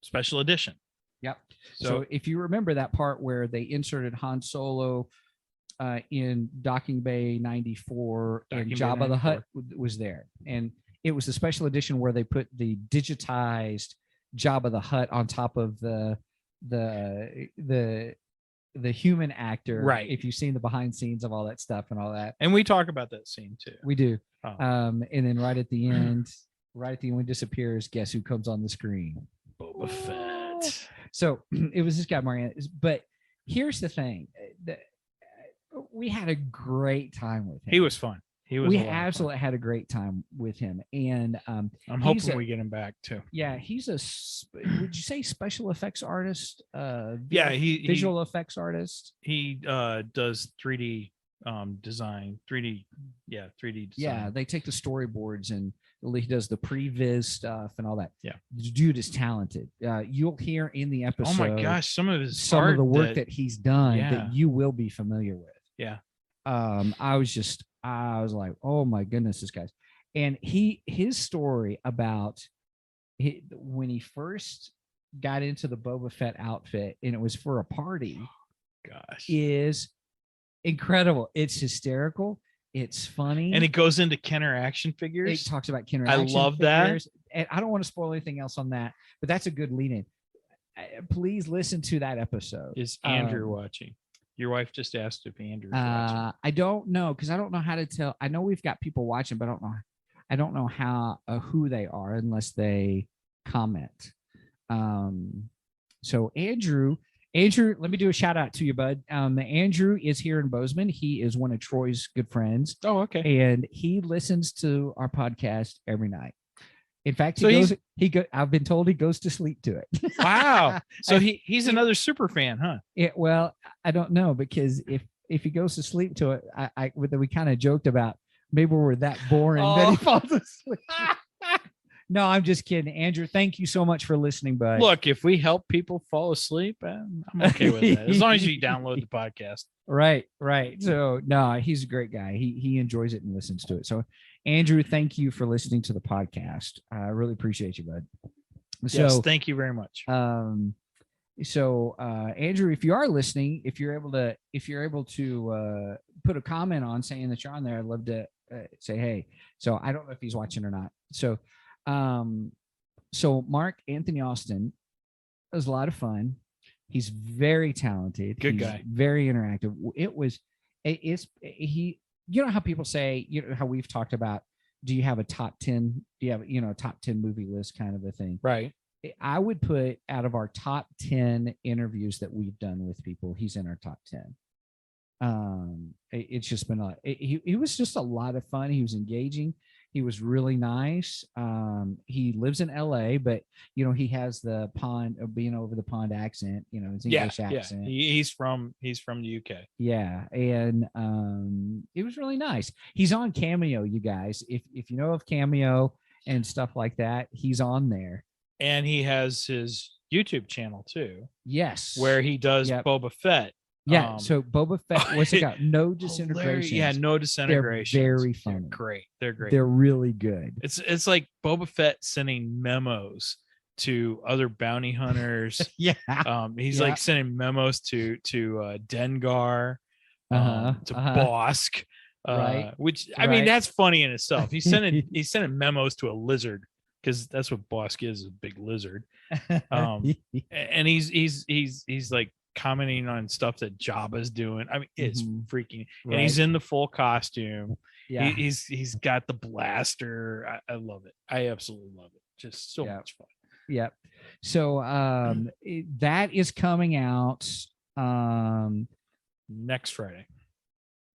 special edition. Yep. So if you remember that part where they inserted Han Solo in Docking Bay 94 and Jabba the Hutt was there, and it was the special edition where they put the digitized Jabba the Hutt on top of the human actor, right? If you've seen the behind scenes of all that stuff and all that, and we talk about that scene too. We do. And then right at the end when it disappears, guess who comes on the screen? Boba Fett. So it was this guy, Marianne. But here's the thing: we had a great time with him. He was fun. We absolutely had a great time with him, and I'm hoping we get him back too. Yeah, he's would you say special effects artist? Visual effects artist. He does 3D design, 3D design. Yeah, they take the storyboards and he does the previs stuff and all that. Yeah, the dude is talented. You'll hear in the episode. Oh my gosh, some of the work that he's done that you will be familiar with. Yeah. I was like, oh my goodness, this guy's, and his story about when he first got into the Boba Fett outfit and it was for a party. Gosh, is incredible. It's hysterical. It's funny. And it goes into Kenner action figures. It talks about Kenner action figures. I love that. And I don't want to spoil anything else on that, but that's a good lead in. Please listen to that episode. Is Andrew watching? Your wife just asked if Andrew's watching. I don't know, because I don't know how to tell. I know we've got people watching, but I don't know how who they are unless they comment. So Andrew, let me do a shout out to you, bud. Andrew is here in Bozeman. He is one of Troy's good friends. Oh, okay. And he listens to our podcast every night. In fact, I've been told he goes to sleep to it. Wow. So he's another super fan, huh? Well, I don't know, because if he goes to sleep to it, we kind of joked about maybe we're that boring that he falls asleep. No, I'm just kidding. Andrew, thank you so much for listening, bud. Look, if we help people fall asleep, I'm okay with that. As long as you download the podcast. Right. So, no, he's a great guy. He enjoys it and listens to it. So, Andrew, thank you for listening to the podcast. I really appreciate you, bud. Yes, thank you very much. So, Andrew, if you are listening, if you're able to put a comment on saying that you're on there, I'd love to say, hey. So I don't know if he's watching or not. So, Mark Anthony Austin was a lot of fun. He's very talented. Good guy. Very interactive. You know how people say, how we've talked about, do you have a top 10? Do you have, a top 10 movie list kind of a thing? Right. I would put, out of our top 10 interviews that we've done with people, he's in our top 10. It's just been he was just a lot of fun. He was engaging. He was really nice. He lives in LA, but he has the being over the pond accent, his English accent. He's from the UK. Yeah. And it was really nice. He's on Cameo, you guys. If you know of Cameo and stuff like that, he's on there. And he has his YouTube channel too. Yes. Where he does Boba Fett. Yeah. So Boba Fett, what's it got? No disintegration. Yeah, no disintegration. They're very funny. They're great. They're really good. It's like Boba Fett sending memos to other bounty hunters. Yeah. He's like sending memos to Dengar, to Bosk. Right. Which I mean, that's funny in itself. He's sending memos to a lizard, because that's what Bosk is, a big lizard. And he's like commenting on stuff that Jabba's doing. I mean, it's freaking, and he's in the full costume. Yeah, he's got the blaster. I love it. I absolutely love it. Just so much fun. Yep. So that is coming out next Friday.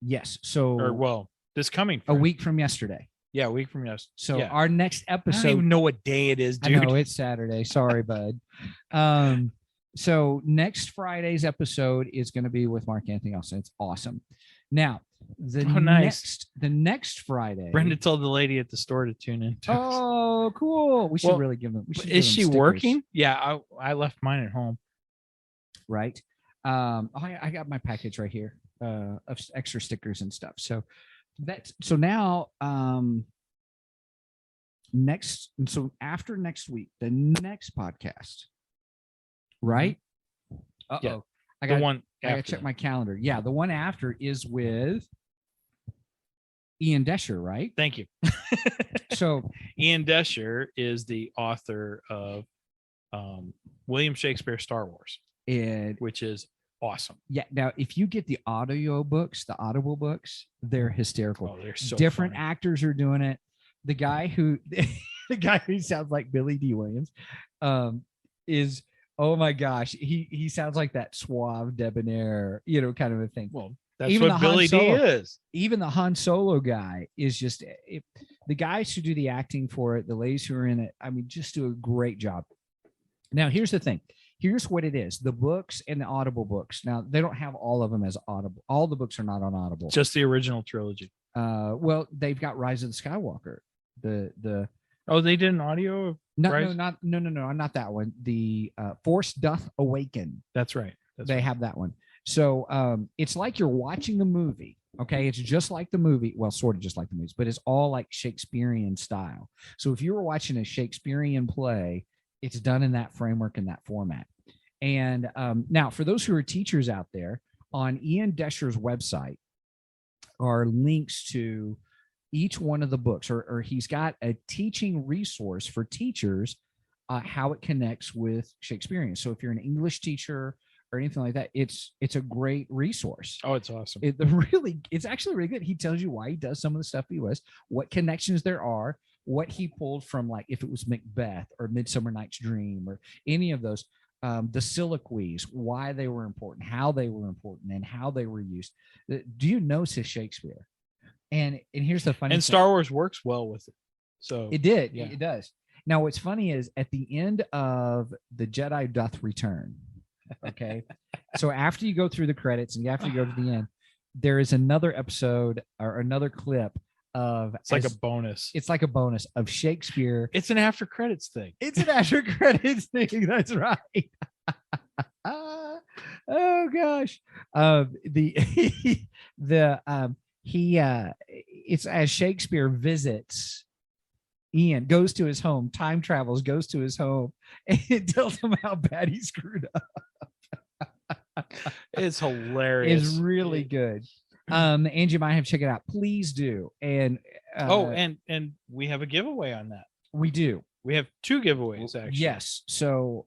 Yes. So this coming Friday. A week from yesterday. Yeah, a week from yesterday. So our next episode. I don't even know what day it is, dude. I know it's Saturday. Sorry, bud. So next Friday's episode is going to be with Mark Anthony Austin. It's awesome. Now, the next Friday, Brenda told the lady at the store to tune in. Oh, cool. We should really give them. Is she working? Yeah, I left mine at home. Right. I got my package right here of extra stickers and stuff. So now after next week, the next podcast. Right? Yeah. I gotta check my calendar. Yeah, the one after is with Ian Desher, right? Thank you. So Ian Desher is the author of William Shakespeare Star Wars, which is awesome. Yeah. Now, if you get the audible books, they're hysterical. Oh, they're so different funny. Actors are doing it. The guy who sounds like Billy D. Williams is. Oh my gosh, he sounds like that suave, debonair, kind of a thing. Well, that's even what Billy D is. Even the Han Solo guy is just the guys who do the acting for it, the ladies who are in it. I mean, just do a great job. Now, here's the thing. Here's what it is: the books and the Audible books. Now, they don't have all of them as Audible. All the books are not on Audible. Just the original trilogy. Well, they've got Rise of the Skywalker. Oh, they did an audio. No, not that one. The Force Doth Awaken. That's right. They have that one. So it's like you're watching the movie. Okay, it's just like the movie. Well, sort of just like the movies, but it's all like Shakespearean style. So if you were watching a Shakespearean play, it's done in that framework and that format. And now, for those who are teachers out there, on Ian Desher's website are links to each one of the books, or he's got a teaching resource for teachers, how it connects with Shakespearean. So if you're an English teacher or anything like that, it's a great resource. Oh, it's awesome. It's actually really good. He tells you why he does some of the stuff he was, what connections there are, what he pulled from, like if it was Macbeth or Midsummer Night's Dream or any of those, the soliloquies, why they were important, how they were important, and how they were used. Do you know Shakespeare? And here's the funny thing. Star Wars works well with it. So it did. Yeah. It does. Now, what's funny is at the end of The Jedi Doth Return. Okay. So after you go through the credits and after you go to the end, there is another episode or another clip of. It's like a bonus. It's like a bonus of Shakespeare. It's an after credits thing. It's an after credits thing. That's right. Oh gosh. It's as Shakespeare visits Ian, goes to his home, time travels, goes to his home, and tells him how bad he screwed up. It's hilarious. It's really good. Angie might have to check it out. Please do. And and we have a giveaway on that. We do. We have 2 giveaways, actually. Yes. So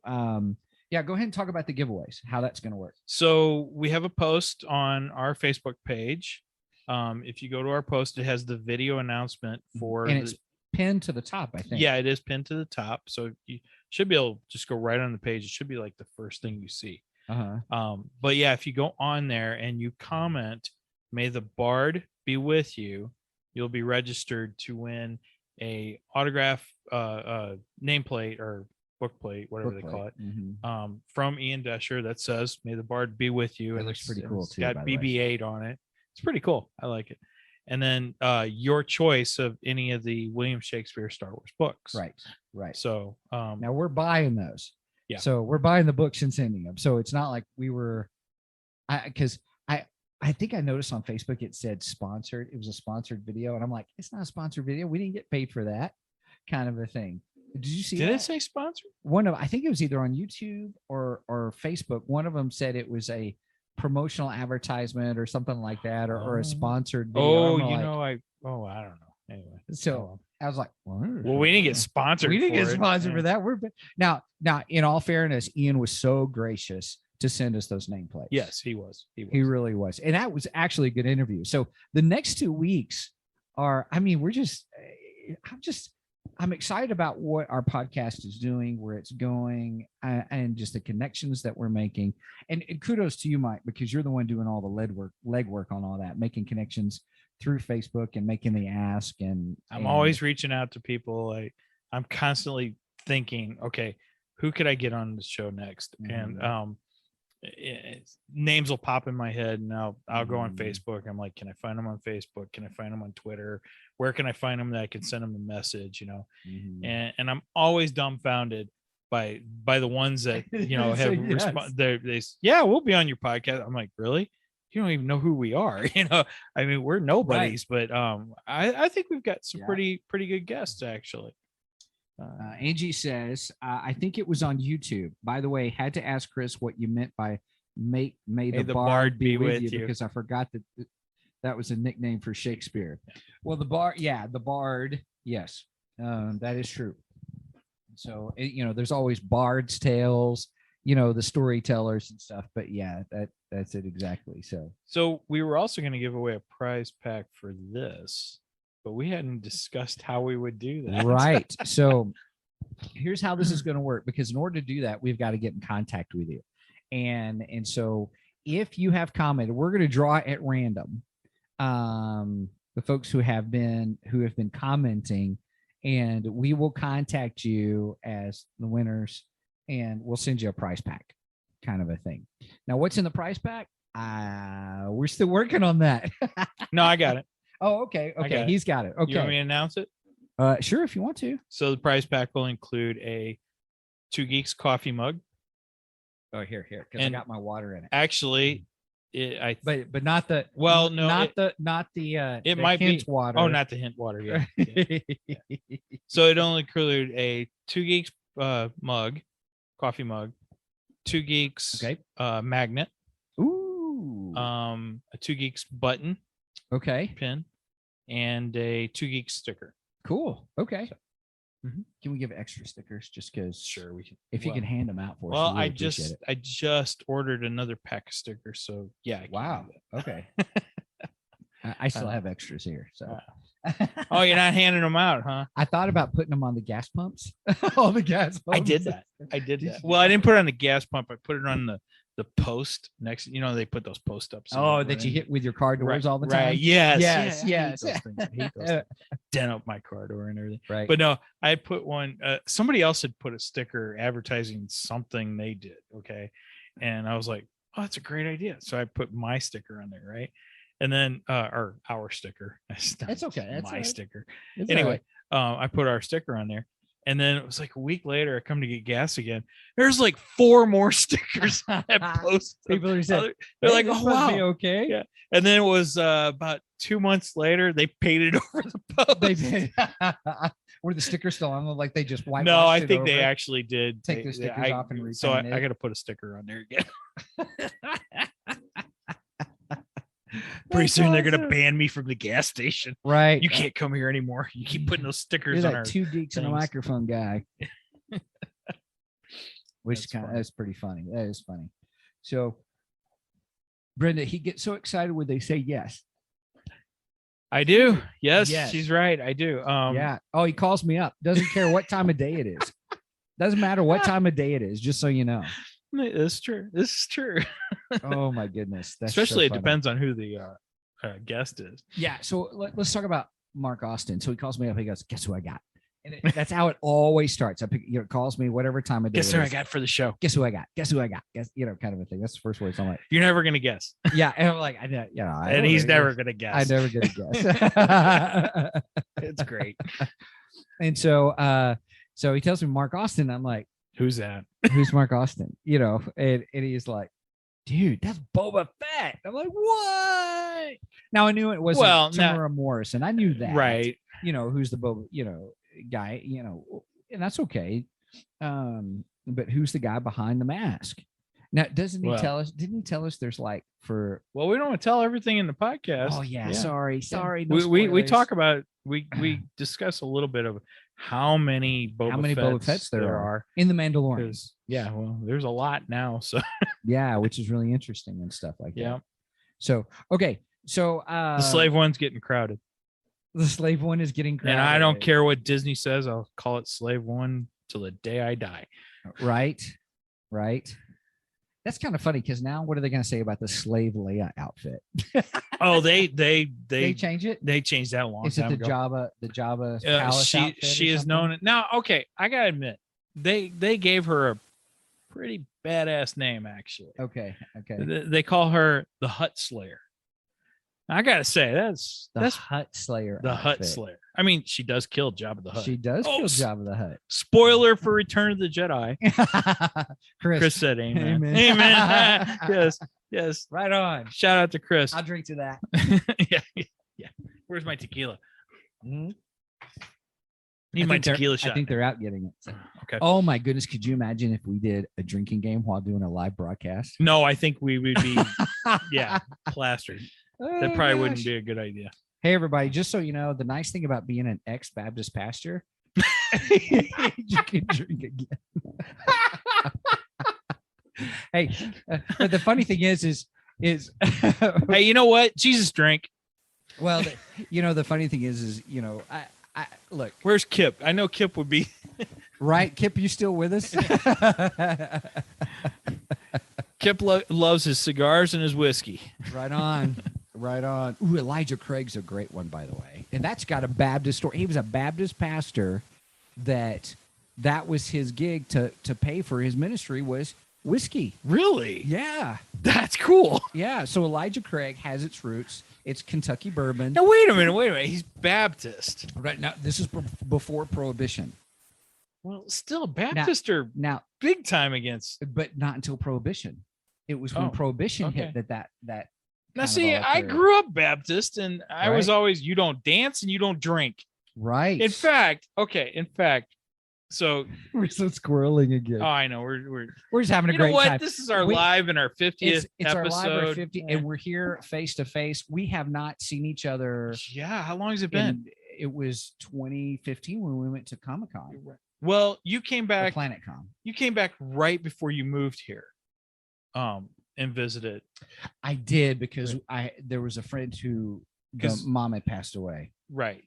yeah, go ahead and talk about the giveaways, how that's going to work. So we have a post on our Facebook page. If you go to our post, it has the video announcement for, and it's pinned to the top, I think. Yeah, it is pinned to the top. So you should be able to just go right on the page. It should be like the first thing you see. But yeah, if you go on there and you comment, "May the Bard be with you," you'll be registered to win a autograph nameplate or bookplate, whatever they call it, from Ian Desher that says "May the Bard be with you." It and looks pretty cool it's too. got by the way. BB-8 on it. It's pretty cool. I like it. And then your choice of any of the William Shakespeare Star Wars books. Right. So now we're buying those. Yeah. So we're buying the books and sending them. So it's not like we were, because I think I noticed on Facebook it said sponsored. It was a sponsored video, and I'm like, it's not a sponsored video. We didn't get paid for that, kind of a thing. Did you see? Did that? it say sponsored? I think it was either on YouTube or Facebook. One of them said it was a promotional advertisement or something like that, or a sponsored video. I don't know. Anyway, so I was like, well, we didn't get sponsored. We didn't get for sponsored for that. We're now. In all fairness, Ian was so gracious to send us those nameplates. Yes, he was. He really was, and that was actually a good interview. So the next 2 weeks are. I mean, I'm excited about what our podcast is doing, where it's going, and just the connections that we're making. And kudos to you, Mike, because you're the one doing all the legwork on all that, making connections through Facebook and making the ask. And I'm always reaching out to people. I'm constantly thinking, okay, who could I get on the show next? And names will pop in my head, and I'll go on Facebook. I'm like, can I find them on Facebook? Can I find them on Twitter? Where can I find them that I can send them a message? And I'm always dumbfounded by the ones that have responded. Yeah, we'll be on your podcast. I'm like, really? You don't even know who we are. I mean, we're nobodies, but I think we've got some pretty good guests actually. Angie says, I think it was on YouTube. By the way, had to ask Chris what you meant by may the bard be with you, because I forgot that was a nickname for Shakespeare. Well, the bard, yes, that is true. So, there's always bard's tales, the storytellers and stuff, but yeah, that's it exactly. So we were also going to give away a prize pack for this, but we hadn't discussed how we would do that. Right. So here's how this is going to work, because in order to do that, we've got to get in contact with you. And so if you have commented, we're going to draw at random the folks who have been commenting, and we will contact you as the winners, and we'll send you a prize pack, kind of a thing. Now, what's in the prize pack? We're still working on that. No, I got it. Oh, okay. He's got it. Okay. You want me to announce it? Sure, if you want to. So the prize pack will include a 2 Geeks coffee mug. Oh, here, because I got my water in it. Actually, but not the it might hint be water. Oh, not the hint water. Yeah. So it'll include a 2 Geeks coffee mug, 2 Geeks magnet. Ooh. A 2 Geeks button. Okay. Pin, and a 2 Geeks sticker. Cool. Okay. So, can we give extra stickers just because? Sure, we can. If you can hand them out for us. Well, I just ordered another pack of stickers, so yeah. Wow. Okay. I still have extras here. So. Oh, you're not handing them out, huh? I thought about putting them on the gas pumps. All the gas pumps. I did that. Well, I didn't put it on the gas pump. I put it on the post next. They put those post ups. Oh, that you hit with your car doors all the time. Right. Yes. I hate those things. Dent up my car door and everything. Right. But no, I put one. Somebody else had put a sticker advertising something they did. Okay, and I was like, oh, that's a great idea. So I put my sticker on there, right? And then or our sticker. That's okay. That's my sticker. It's anyway, I put our sticker on there. And then it was like a week later, I come to get gas again. There's like 4 more stickers at post. People are saying, they're like, "Oh wow, okay." Yeah. And then it was about 2 months later, they painted over the post. They did. Were the stickers still on? Like they just wiped? No, I think they actually did take the stickers off and repaint. So I got to put a sticker on there again. Pretty soon they're gonna ban me from the gas station. Right. You can't come here anymore. You keep putting those stickers on our 2 Geeks and a microphone guy. Which that's pretty funny. That is funny. So Brenda, he gets so excited when they say yes. I do. Yes. She's right. I do. Yeah. Oh, he calls me up. Doesn't care what time of day it is. Doesn't matter what time of day it is, just so you know. This is true. Oh my goodness. Especially it depends on who the guest is. Yeah. So let's talk about Mark Austin. So he calls me up. He goes, guess who I got? And that's how it always starts. Calls me whatever time of day. Guess who I got for the show? Guess who I got? Guess who I got? Guess, kind of a thing. That's the first words I'm like, you're never gonna guess. Yeah, and I'm like, and he's never gonna guess. I never gonna guess. It's great. And so he tells me Mark Austin. I'm like, who's that? Who's Mark Austin? And he's like, dude, that's Boba Fett. I'm like, what? Now I knew it wasn't Tamara Morrison. I knew that, right? Who's the Boba, guy, and that's okay. But who's the guy behind the mask? Now, didn't he tell us there's like we don't want to tell everything in the podcast. Oh yeah. Sorry. No we talk about, we discuss a little bit of how many Boba Fetts there are in the Mandalorian. Yeah. Well, there's a lot now. So yeah, which is really interesting and stuff like that. Yeah. So, okay. So, the slave one's getting crowded. The slave one is getting crowded. And I don't care what Disney says. I'll call it slave one till the day I die. Right. That's kind of funny because now what are they going to say about the slave Leia outfit? Oh, they change it. They changed that a long time ago. The Jabba palace outfit? She is known now. Okay, I gotta admit, they gave her a pretty badass name actually. Okay. They call her the Hutt Slayer. I gotta say that's Hutt Slayer. The Hutt Slayer. I mean, she does kill Jabba the Hutt. She does kill Jabba the Hutt. Spoiler for Return of the Jedi. Chris said, "Amen." Amen. Yes. Right on. Shout out to Chris. I'll drink to that. Yeah. Where's my tequila? Mm-hmm. Need my tequila shot. I think they're out getting it. So. Okay. Oh my goodness! Could you imagine if we did a drinking game while doing a live broadcast? No, I think we would be, plastered. That probably wouldn't be a good idea. Hey, everybody, just so you know, the nice thing about being an ex-Baptist pastor, you can drink again. Hey, but the funny thing is hey, you know what? Jesus drank. Well, the funny thing is I look. Where's Kip? I know Kip would be. Right, Kip, you still with us? Kip loves his cigars and his whiskey. Right on. Ooh, Elijah Craig's a great one, by the way. And that's got a Baptist story. He was a Baptist pastor that was his gig to pay for his ministry was whiskey. Really? Yeah. That's cool. Yeah. So Elijah Craig has its roots. It's Kentucky bourbon. Now, wait a minute. He's Baptist. Right now, this is before Prohibition. Well, still Baptists are now big time against. But not until Prohibition. It was when Prohibition hit that. Now, see, I grew up Baptist, and I was always, you don't dance and you don't drink. Right. In fact, so we're so squirreling again. Oh, I know. We're just having a great time. This is our live in our 50th it's episode. Our live, our 50, and we're here face to face. We have not seen each other. Yeah. How long has it been? It was 2015 when we went to Comic-Con. Well, you came back. PlanetCon. You came back right before you moved here. And visited. I did because there was a friend who the mom had passed away. Right.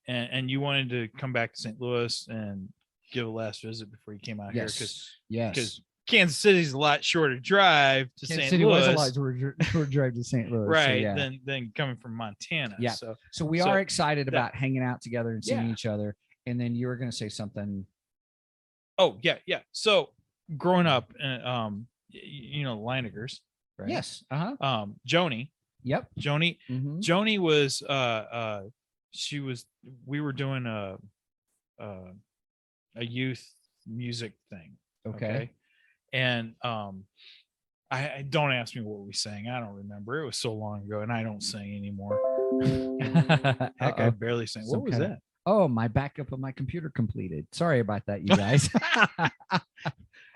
And you wanted to come back to St. Louis and give a last visit before you came out here because Kansas City's a lot shorter drive to St. Louis. Was a lot shorter drive to St. Louis, right? So, than coming from Montana. Yeah. So we are excited about hanging out together and seeing each other. And then you were going to say something. Oh yeah. So growing up, Leinigers, right? Yes. Joni. Yep. Joni. Mm-hmm. Joni was we were doing a youth music thing. Okay. And I don't ask me what we sang. I don't remember. It was so long ago, and I don't sing anymore. Heck, I barely sing. What was that? Oh, my backup of my computer completed. Sorry about that, you guys.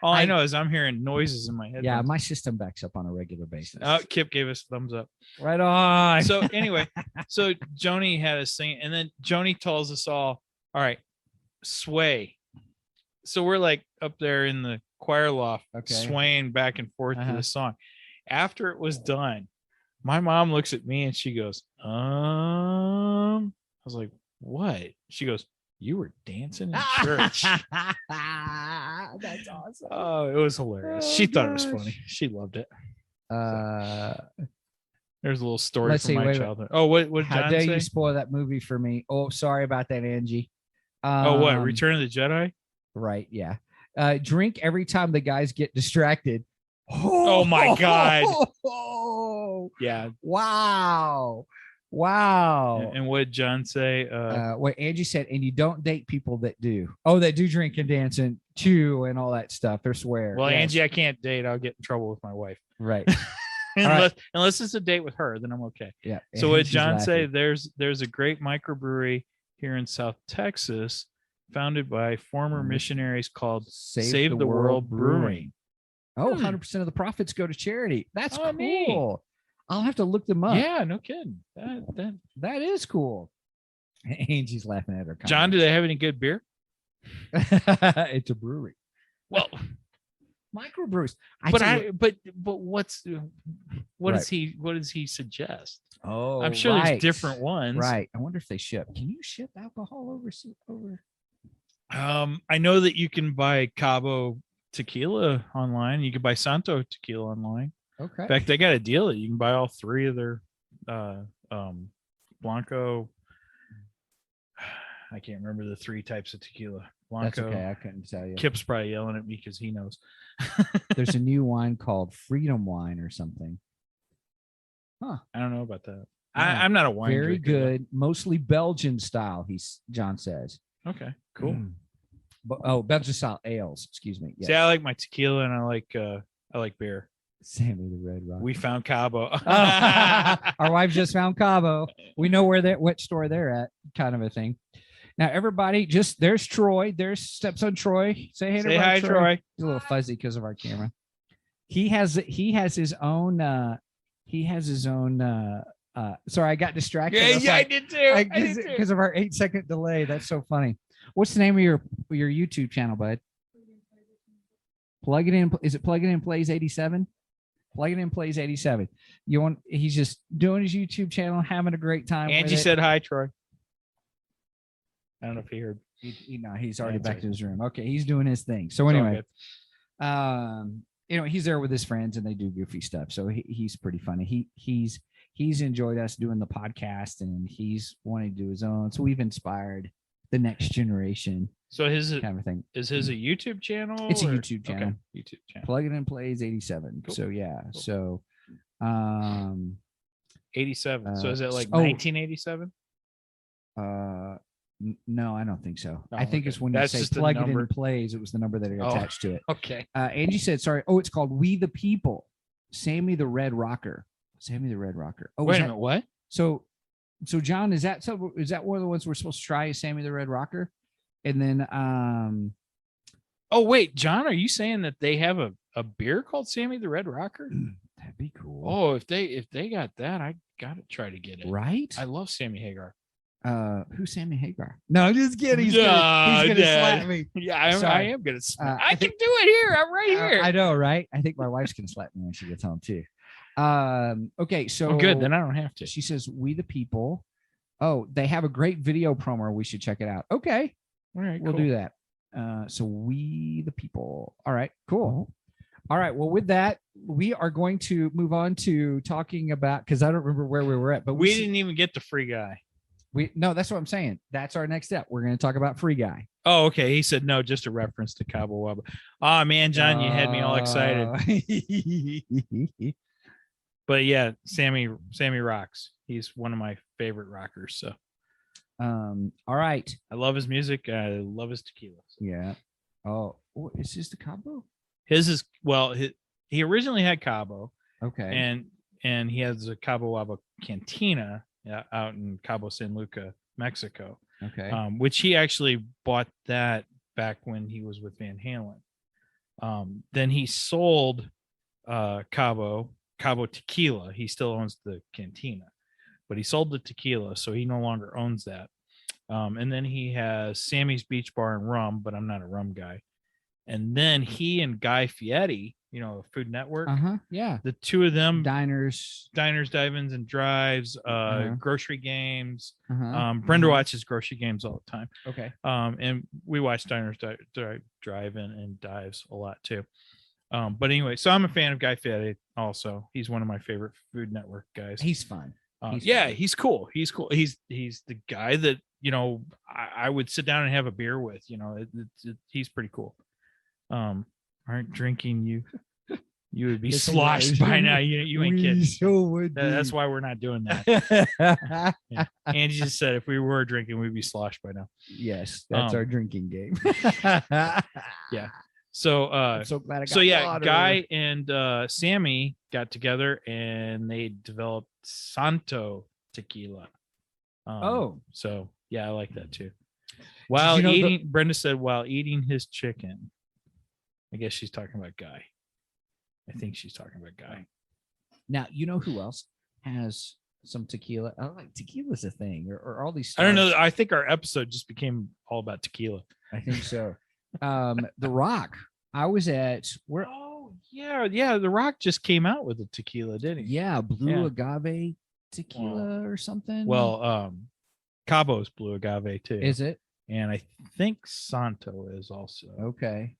All I know is I'm hearing noises in my head. Yeah, my system backs up on a regular basis. Kip gave us a thumbs up. Right on. So anyway, Joni had us sing, and then Joni tells us all right, sway. So we're like up there in the choir loft, swaying back and forth to the song. After it was done, my mom looks at me and she goes, I was like, what? She goes, you were dancing in church. That's awesome. Oh, it was hilarious. She thought it was funny. She loved it. There's a little story Let's from see, my wait. childhood. Oh, what did How John dare say? you spoil that movie for me? Oh, sorry about that, Angie. Oh, what? Return of the Jedi? Right, yeah. Drink every time the guys get distracted. Oh my God. Oh, Yeah. wow. And what did John say? What Angie said, and you don't date people that do. Oh, that do drink and dance and chew and all that stuff. They're swear. Well, Yes. Angie, I can't date. I'll get in trouble with my wife. Right. unless it's a date with her, then I'm okay. Yeah. So what did She's John say? laughing. There's a great microbrewery here in South Texas, founded by former missionaries called Save the World Brewing. Oh, 100% of the profits go to charity. That's cool. Neat. I'll have to look them up. Yeah, no kidding. That is cool. Angie's laughing at her. John, do they have any good beer? It's a brewery. Well, microbrews. But what does he suggest? Oh, I'm sure there's different ones. Right. I wonder if they ship. Can you ship alcohol over? I know that you can buy Cabo tequila online. You can buy Santo tequila online. Okay. In fact, they got a deal that you can buy all three of their Blanco. I can't remember the three types of tequila. Blanco. That's okay. I couldn't tell you. Kip's probably yelling at me because he knows. There's a new wine called Freedom Wine or something. Huh. I don't know about that. Yeah. I'm not a wine Very drinker, good. Mostly Belgian style, John says. Okay, cool. Belgian style ales. Excuse me. Yes. See, I like my tequila and I like beer. Sammy the Red Rock. We found Cabo. Our wife just found Cabo. We know what store they're at, kind of a thing. Now, everybody, there's Troy. There's Stepson Troy. Say hi, Troy. He's a little fuzzy because of our camera. He has his own. Sorry, I got distracted. I did too. Because of our 8-second delay. That's so funny. What's the name of your YouTube channel, bud? Plug it in. Is it Plug It In Plays 87? Plug It In Plays 87. He's just doing his YouTube channel, having a great time. Angie said hi, Troy. I don't know if he heard. He's already back to his room. Okay, he's doing his thing. So anyway, he's there with his friends and they do goofy stuff. So he's pretty funny. He's enjoyed us doing the podcast and he's wanting to do his own. So we've inspired the next generation. So his kind of thing. Is his a YouTube channel? It's a YouTube channel. Okay. YouTube channel. Plug It In Plays 87. Cool. So yeah. Cool. So 87. So is it like 1987? No, I don't think so. Oh, I think it's when you say Plug It In Plays, it was the number that are attached to it. Okay. Angie said, sorry. Oh, it's called We the People. Sammy the Red Rocker. Sammy the Red Rocker. Oh, wait a minute. What? So John, is that one of the ones we're supposed to try? Is Sammy the Red Rocker? And then oh wait, John, are you saying that they have a beer called Sammy the Red Rocker? That'd be cool. Oh, if they got that, I gotta try to get it. Right? I love Sammy Hagar. Who's Sammy Hagar? No, I'm just kidding. He's gonna slap me. Yeah, I am gonna slap. I can do it here. I'm right here. I know, right? I think my wife's gonna slap me when she gets home too. Okay, so good. Then I don't have to. She says, We the People. Oh, they have a great video promo. We should check it out. Okay. All right, we'll do that. So We the People. All right, cool. All right. Well, with that, we are going to move on to talking about, because I don't remember where we were at, but we didn't even get to Free Guy. No, that's what I'm saying. That's our next step. We're going to talk about Free Guy. Oh, okay. He said no, just a reference to Cabo Wabo. Oh man, John, you had me all excited. But yeah, Sammy rocks. He's one of my favorite rockers. So all right. I love his music. I love his tequila. So. Yeah. Oh, is this the Cabo? His is he originally had Cabo. Okay. And he has a Cabo Wabo Cantina out in Cabo San Lucas, Mexico. Okay. Which he actually bought that back when he was with Van Halen. Then he sold Cabo Tequila. He still owns the Cantina, but he sold the tequila, so he no longer owns that. And then he has Sammy's Beach Bar and Rum, but I'm not a rum guy. And then he and Guy Fieri, Food Network. Yeah. The two of them, diners, dive-ins and drives, grocery games. Brenda watches grocery games all the time. Okay. And we watch diners, drive-in and dives a lot too. But anyway, so I'm a fan of Guy Fieri also. He's one of my favorite Food Network guys. He's fun. He's cool. He's cool. He's the guy that, I would sit down and have a beer with, he's pretty cool. Aren't drinking you would be sloshed by now. You ain't kidding. So would that's why we're not doing that. Yeah. Angie just said if we were drinking, we'd be sloshed by now. Yes, that's our drinking game. Yeah. So I'm so glad I got water. Guy and Sammy got together and they developed Santo tequila. So yeah, I like that too. While eating, Brenda said, while eating his chicken. I guess she's talking about Guy. I think she's talking about Guy. Now, you know who else has some tequila? I like tequila's a thing, or all these stars. I don't know. I think our episode just became all about tequila. I think so. The Rock. I was at where? Oh yeah. The Rock just came out with a tequila, didn't he? Yeah, blue agave tequila or something. Well, Cabo's blue agave too. Is it? And I think Santo is also. Okay.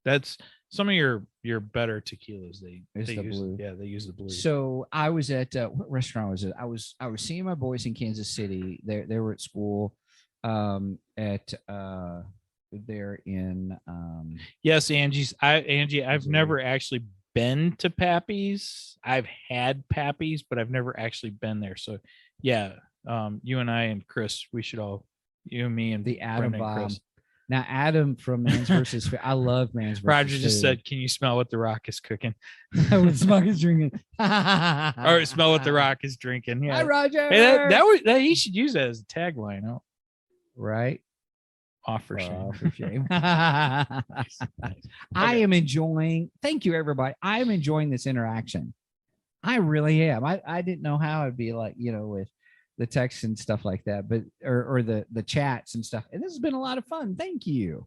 That's some of your better tequilas. They use blue. Yeah, they use the blue. So I was at what restaurant was it? I was seeing my boys in Kansas City. They were at school. They're in. Yes, Angie. I've never actually been to Pappy's. I've had Pappy's, but I've never actually been there. So yeah, you and I and Chris, we should all. You and me and the Adam bomb. Now, Adam from Man's versus Food. I love Man's versus Roger just Food. said, "Can you smell what the Rock is cooking?" I would smell his drinking. Or smell what the Rock is drinking. Yeah, hi, Roger. Hey, that he should use that as a tagline. Oh, right. Off for shame. Off for shame. I am enjoying. Thank you, everybody. I am enjoying this interaction. I really am. I didn't know how it'd be like, with the texts and stuff like that, but or the chats and stuff. And this has been a lot of fun. Thank you.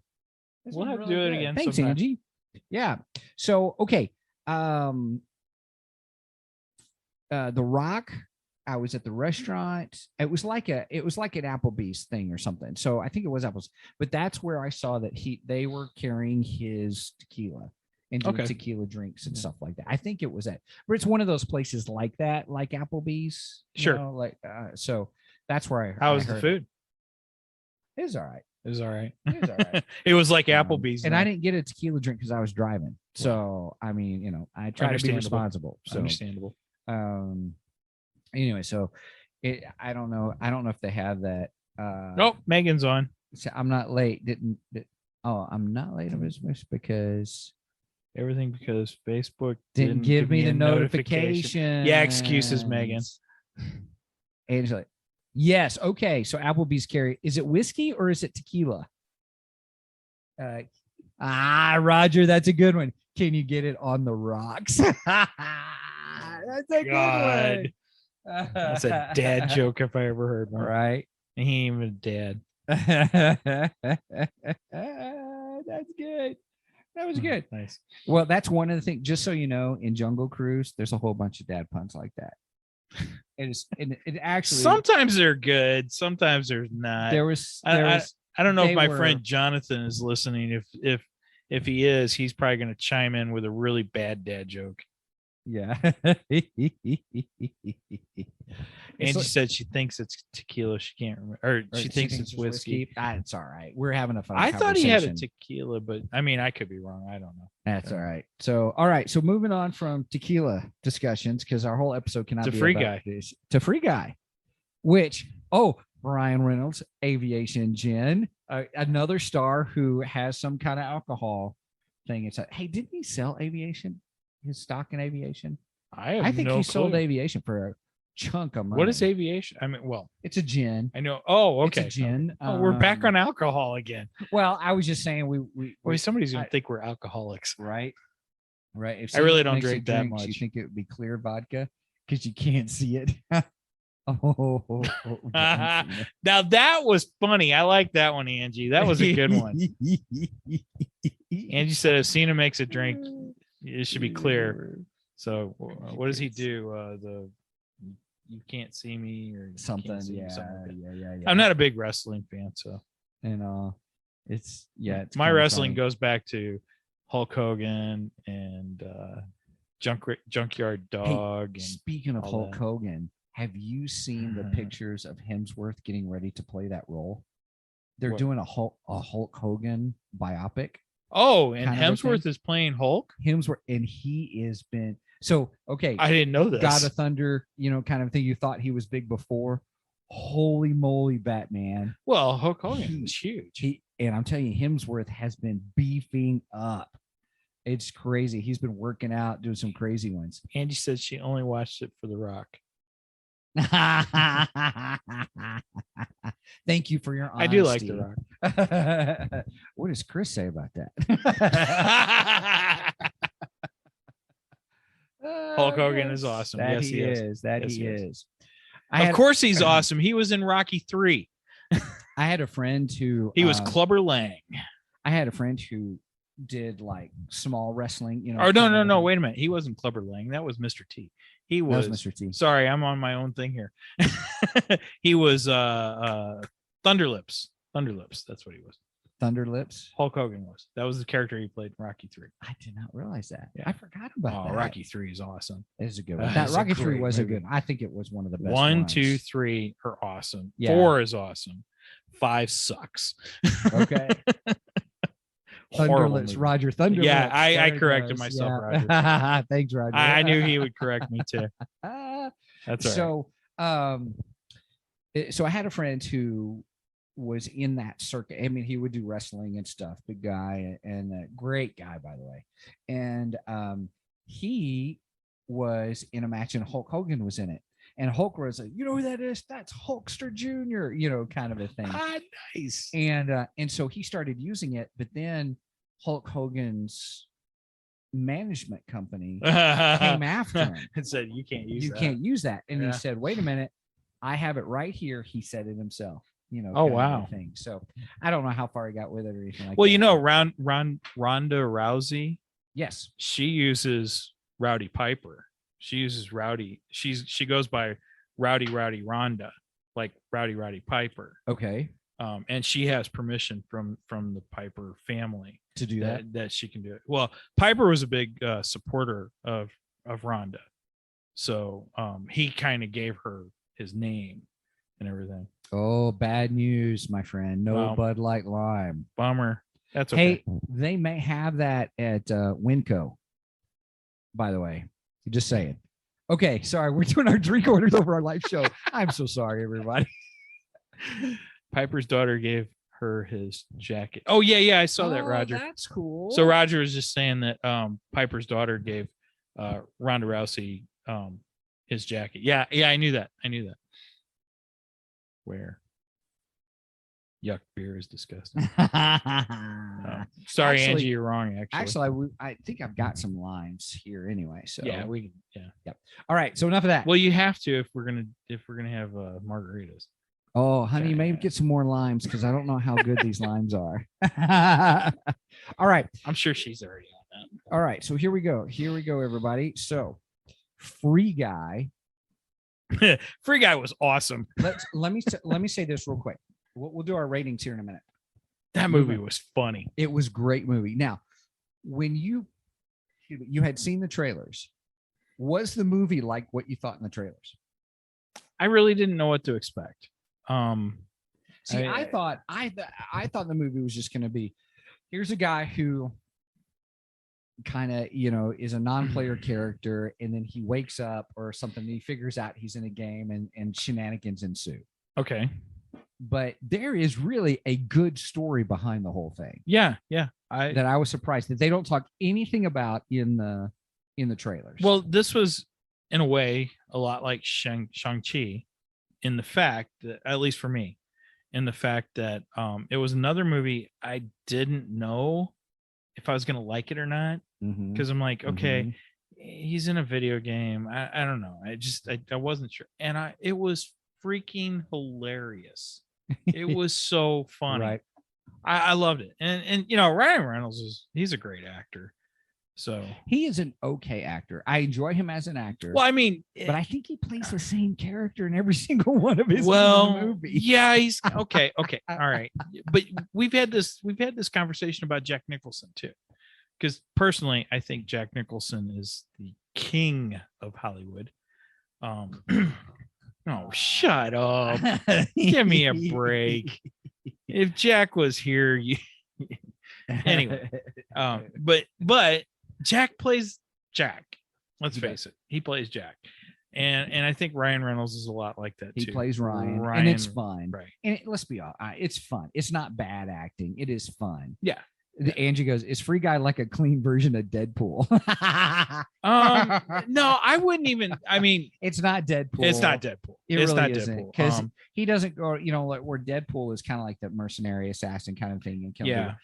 We'll have to do it again. Thanks, sometime. Angie. Yeah. So okay. The Rock. I was at the restaurant. It was like an Applebee's thing or something. So I think it was Applebee's, but that's where I saw that they were carrying his tequila and doing tequila drinks and stuff like that. I think it was but it's one of those places like that, like Applebee's. Sure. So that's where How was the food? It was all right. It was all right. It was all right. It was like Applebee's. And I didn't get a tequila drink because I was driving. So, I mean, I try to be responsible. So, understandable. Anyway, so I don't know if they have that. Nope, Megan's on. So I'm not late. I'm not late. It was because Facebook didn't give me the notification. Yeah, excuses, Megan. Angela. Yes. Okay. So Applebee's carry. Is it whiskey or is it tequila? Roger, that's a good one. Can you get it on the rocks? That's a good one. That's a dad joke if I ever heard one. Right? He ain't even a dad. That's good. That was good. Nice. Well, that's one of the things. Just so you know, in Jungle Cruise, there's a whole bunch of dad puns like that. It actually sometimes they're good, sometimes there's not. I don't know if my friend Jonathan is listening. If he is, he's probably going to chime in with a really bad dad joke. Yeah. Angie said she thinks it's tequila. She can't remember, or she thinks it's whiskey. It's all right. We're having a fun I thought he had a tequila, but I mean, I could be wrong. I don't know. That's all right. So, all right. So moving on from tequila discussions, because our whole episode cannot be Free about Guy. This, to Free Guy, Ryan Reynolds, Aviation Gin, another star who has some kind of alcohol thing. It's like, hey, didn't he sell Aviation? His stock in Aviation? I think he sold Aviation for a chunk of money. What is Aviation? I mean, well, it's a gin. I know. Oh, okay. It's a gin. We're back on alcohol again. Well, I was just saying somebody's gonna think we're alcoholics, right? Right. If I really don't drink that much. You think it would be clear vodka because you can't see it. Now that was funny. I like that one, Angie. That was a good one. Angie said, "If Cena makes a drink, it should be clear." So, what does he do? You can't see me or something. Yeah. Yeah. I'm not a big wrestling fan, so it's my wrestling goes back to Hulk Hogan and Junkyard Dog. Hey, and speaking of all Hulk that. Hogan, have you seen the pictures of Hemsworth getting ready to play that role? They're What? doing a Hulk Hogan biopic. Oh, and kind of a Hemsworth thing. is playing Hulk? Hemsworth, and he has been so okay. I didn't know this. God of Thunder, kind of thing. You thought he was big before. Holy moly, Batman! Well, Hulk Hogan is huge. And I'm telling you, Hemsworth has been beefing up. It's crazy. He's been working out, doing some crazy ones. Andy said she only watched it for The Rock. Thank you for your honesty. I do like The Rock. What does Chris say about that? Hulk Hogan is awesome. That Yes, he is. That Yes, he he is. Of course he's awesome. He was in Rocky 3. I had a friend who He was Clubber Lang. I had a friend who did like small wrestling, Or no, wait a minute. He wasn't Clubber Lang. That was Mr. T. He was Mr. T. Sorry, I'm on my own thing here. He was Thunderlips. Thunderlips, that's what he was. Thunderlips. Hulk Hogan was. That was the character he played in Rocky 3. I did not realize that. Yeah. I forgot about that. Rocky 3 is awesome. It is a good one. That Rocky 3 was a good one. I think it was one of the best. 1, 2, 3 are awesome. Yeah. 4 is awesome. 5 sucks. Okay. Thunderlips, Roger. Thunderlips. Yeah, I corrected myself, Roger. Thanks, Roger. I knew he would correct me too. That's all right. So I had a friend who was in that circuit. I mean, he would do wrestling and stuff. Big guy and a great guy, by the way. And he was in a match, and Hulk Hogan was in it. And Hulk was like, you know who that is? That's Hulkster Jr., kind of a thing. Nice. And so he started using it, but then Hulk Hogan's management company came after him and said, you can't use that. You can't use that. And Yeah. he said, wait a minute, I have it right here. He said it himself. Oh, wow. Thing. So I don't know how far he got with it or anything like that. Well, Ronda Rousey. Yes. She uses Rowdy Piper. She uses Rowdy. She goes by Rowdy Rhonda, like Rowdy Piper. Okay. And she has permission from the Piper family to do that she can do it. Well, Piper was a big supporter of Rhonda, so he kind of gave her his name and everything. Oh, bad news, my friend. No Bud Light Lime. Bummer. That's okay. Hey, they may have that at Winco, by the way. Just saying. Okay, sorry. We're doing our drink orders over our live show. I'm so sorry, everybody. Piper's daughter gave her his jacket. Oh, yeah. I saw that, Roger. That's cool. So Roger was just saying that Piper's daughter gave Ronda Rousey his jacket. Yeah, I knew that. Where? Yuck, beer is disgusting. Sorry, Angie, you're wrong. Actually, I think I've got some limes here anyway. So yeah, Yep. All right. So enough of that. Well, you have to if we're gonna have margaritas. Oh, honey, you may get some more limes because I don't know how good these limes are. All right. I'm sure she's already on that. All right. So here we go, everybody. So Free Guy. Free Guy was awesome. Let me say this real quick. We'll do our ratings here in a minute. That movie was funny. It was a great movie. Now, when you had seen the trailers, was the movie like what you thought in the trailers? I really didn't know what to expect. I thought the movie was just going to be, here's a guy who kind of, is a non-player character, and then he wakes up or something, and he figures out he's in a game, and shenanigans ensue. Okay. But there is really a good story behind the whole thing. Yeah. That I was surprised that they don't talk anything about in the trailers. Well, this was in a way a lot like Shang-Chi in the fact that, at least for me, in the fact that it was another movie I didn't know if I was going to like it or not. Because I'm like, okay, he's in a video game. I don't know. I wasn't sure. And it was freaking hilarious. It was so funny. Right. I loved it. And Ryan Reynolds he's a great actor. So he is an okay actor. I enjoy him as an actor. Well, I mean, but I think he plays the same character in every single one of his movies. Yeah, he's okay. All right. But we've had this conversation about Jack Nicholson too. because personally, I think Jack Nicholson is the king of Hollywood. Oh, shut up. Give me a break. If Jack was here, anyway. But Jack plays Jack. Let's face it. He plays Jack. And I think Ryan Reynolds is a lot like that too. He plays Ryan, and it's fun. Right. And let's be honest, it's fun. It's not bad acting. It is fun. Yeah. Angie goes, "Is Free Guy like a clean version of Deadpool?" No, I wouldn't even. I mean, it's not Deadpool. It's not Deadpool. It's really not Deadpool because he doesn't go. Like where Deadpool is kind of like the mercenary assassin kind of thing. And yeah,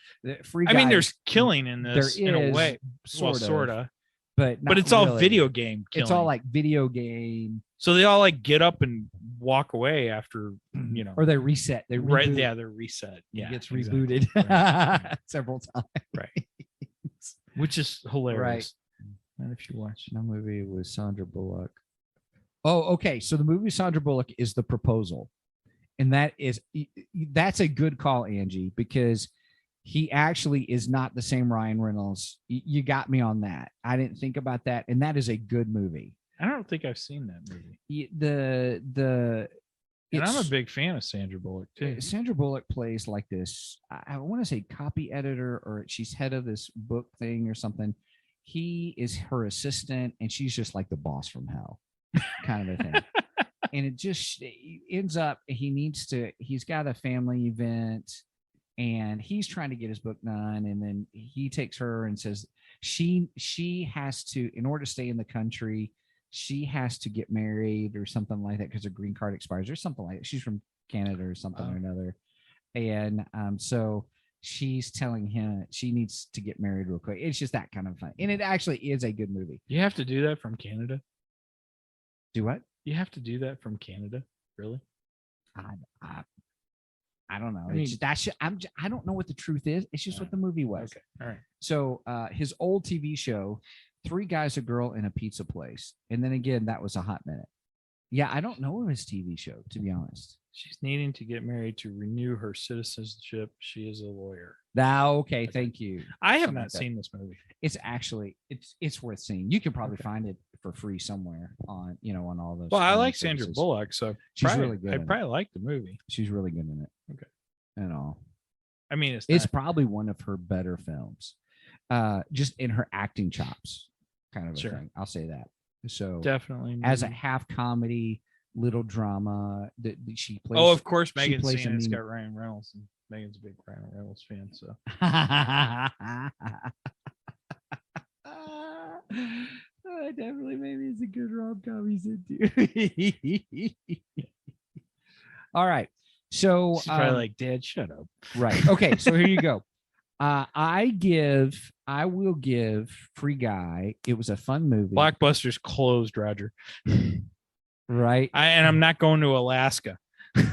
Free Guy, I mean, there's killing in this in a way, sort of. But it's all video game killing. It's all like video game. So they all like get up and walk away after, or they reset. They reboot. Right. Yeah, they're reset. Yeah, it gets rebooted several times. Right. Which is hilarious. Right. And if you watch the movie with Sandra Bullock. Oh, okay. So the movie with Sandra Bullock is The Proposal, and that's a good call, Angie, because he actually is not the same Ryan Reynolds. You got me on that. I didn't think about that. And that is a good movie. I don't think I've seen that movie. And I'm a big fan of Sandra Bullock too. Sandra Bullock plays like this, I want to say copy editor, or she's head of this book thing or something. He is her assistant and she's just like the boss from hell kind of a thing. And it ends up, he's got a family event, and he's trying to get his book done. And then he takes her and says she has to, in order to stay in the country, she has to get married or something like that because her green card expires or something like that. She's from Canada or something or another. And so she's telling him she needs to get married real quick. It's just that kind of fun. And it actually is a good movie. You have to do that from Canada? Do what? You have to do that from Canada? Really? I don't know. I mean, I don't know what the truth is. It's just what the movie was. Okay. All right. So his old TV show, 3 Guys, a Girl, in a Pizza Place. And then again, that was a hot minute. Yeah, I don't know his TV show, to be honest. She's needing to get married to renew her citizenship. She is a lawyer. Okay, thank you. I have not seen this movie. It's actually it's worth seeing. You can probably find it for free somewhere on on all those. Well, I like Sandra Bullock, so she's really good. I probably like the movie. She's really good in it. Okay. And all. I mean, it's probably one of her better films. Just in her acting chops, kind of a thing. I'll say that. So definitely as a half comedy, little drama that she plays. Oh, of course, Megan's seen it. It's got Ryan Reynolds, and Megan's a big Ryan Reynolds fan. So definitely, maybe it's a good rom-com he's into. All right, so she's probably like, Dad, shut up. Right. Okay, so here you go. I will give Free Guy. It was a fun movie. Blockbuster's closed, Roger. Right. And I'm not going to Alaska.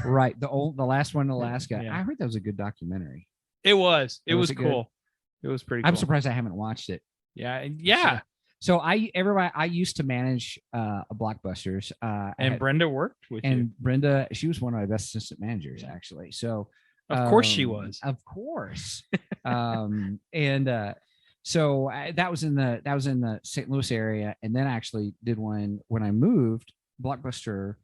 Right. The last one in Alaska. Yeah. I heard that was a good documentary. It was cool. It was pretty cool. I'm surprised I haven't watched it. Yeah. Yeah. So I used to manage a Blockbusters. And Brenda worked with you. And Brenda, she was one of my best assistant managers, actually. So of course she was. Of course. So that was in the St. Louis area, and then I actually did one when I moved. Blockbuster,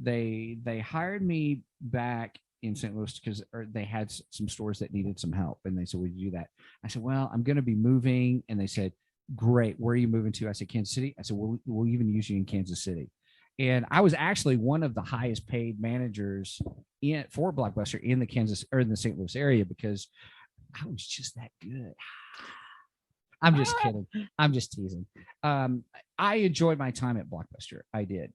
they hired me back in St. Louis because they had some stores that needed some help, and they said, "Would you do that?" I said, "Well, I'm going to be moving," and they said, "Great, where are you moving to?" I said, "Kansas City." I said, "We'll even use you in Kansas City." And I was actually one of the highest paid managers for Blockbuster in the St. Louis area because I was just that good. I'm just kidding. I'm just teasing. I enjoyed my time at Blockbuster. I did.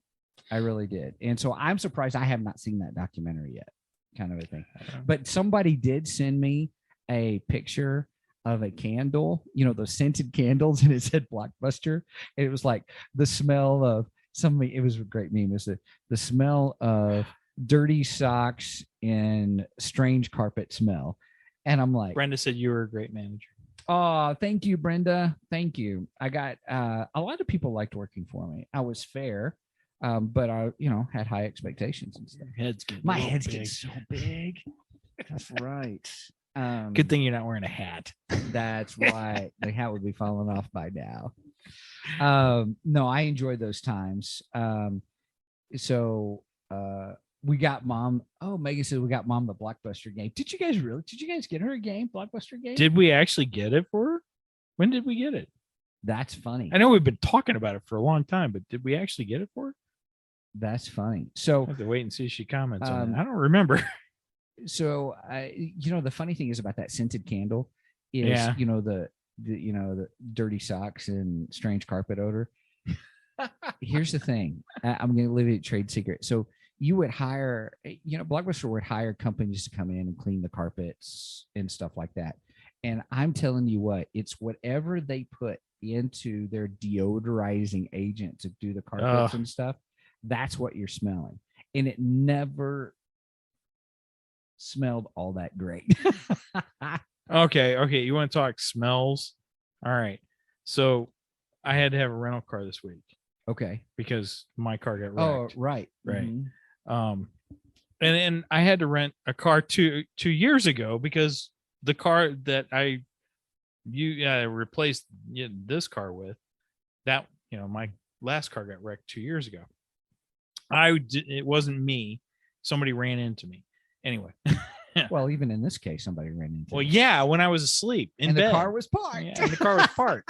I really did. And so I'm surprised I have not seen that documentary yet, kind of a thing. But somebody did send me a picture of a candle, those scented candles, and it said Blockbuster. And it was like the smell of it was a great meme. It's the smell of dirty socks and strange carpet smell. And I'm like, Brenda said you were a great manager. Oh, thank you, Brenda. Thank you. I got a lot of people liked working for me. I was fair, but I, had high expectations and stuff. My head's getting so big. That's right. Good thing you're not wearing a hat. That's right. The hat would be falling off by now. No, I enjoyed those times. We got mom. Oh, Megan said we got mom the Blockbuster game. Did you guys get her a game? Blockbuster game? Did we actually get it for her? When did we get it? That's funny. I know we've been talking about it for a long time, but did we actually get it for her? That's funny. So I have to wait and see if she comments on it. I don't remember. So the funny thing is about that scented candle is the dirty socks and strange carpet odor. Here's the thing. I'm going to leave it a trade secret. So you would hire, Blockbuster would hire companies to come in and clean the carpets and stuff like that. And I'm telling you what, it's whatever they put into their deodorizing agent to do the carpets and stuff. That's what you're smelling. And it never smelled all that great. Okay. You want to talk smells? All right. So I had to have a rental car this week. Okay. Because my car got wrecked. Oh, right. Mm-hmm. And I had to rent a car 2 years ago because the car that I replaced this car with, that my last car got wrecked 2 years ago. It wasn't me. Somebody ran into me. Anyway. Well, even in this case, somebody ran into. Well, yeah, when I was asleep in bed. The car was parked. Yeah, and the car was parked.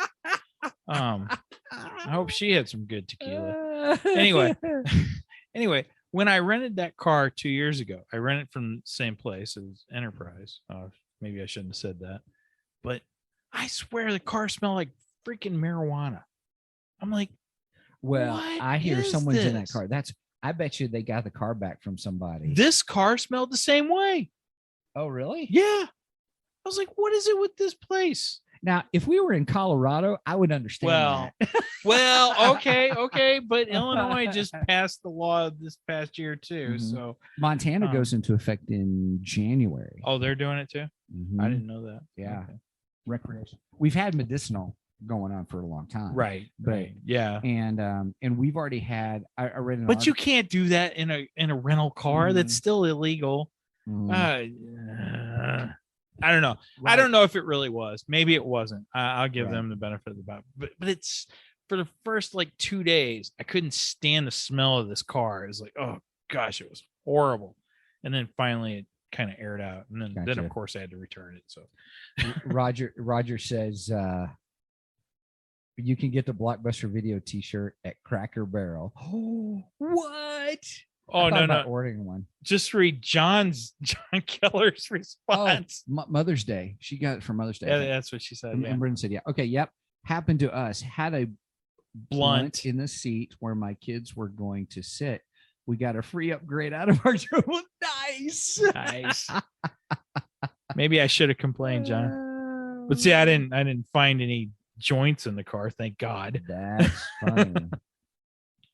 I hope she had some good tequila. Anyway, when I rented that car 2 years ago, I rented from the same place as Enterprise. Maybe I shouldn't have said that, but I swear the car smelled like freaking marijuana. I'm like, well, I hear someone's this? In that car. I bet you they got the car back from somebody. This car smelled the same way. Oh, really? Yeah. I was like, what is it with this place? Now, if we were in Colorado, I would understand that. Well, okay. But Illinois just passed the law this past year too. Mm-hmm. So Montana goes into effect in January. Oh, they're doing it too? Mm-hmm. I didn't know that. Yeah. Okay. Recreation. We've had medicinal going on for a long time. Right. Yeah. And we've already had I read an But you can't do that in a rental car. Mm-hmm. That's still illegal. Mm-hmm. I don't know. Right. I don't know if it really was. Maybe it wasn't. I'll give them the benefit of the doubt. But it's for the first 2 days, I couldn't stand the smell of this car. It was like, oh gosh, it was horrible. And then finally it kind of aired out. And then of course I had to return it. So Roger says you can get the Blockbuster Video t-shirt at Cracker Barrel. Oh, what? Oh, no. Ordering one. Just read John Keller's response. Oh, Mother's Day. She got it for Mother's Day. Yeah, that's what she said. And Brendan said, yeah. Okay, yep. Happened to us. Had a blunt in the seat where my kids were going to sit. We got a free upgrade out of our job. Nice. Maybe I should have complained, John. But see, I didn't find any joints in the car. Thank God. That's funny.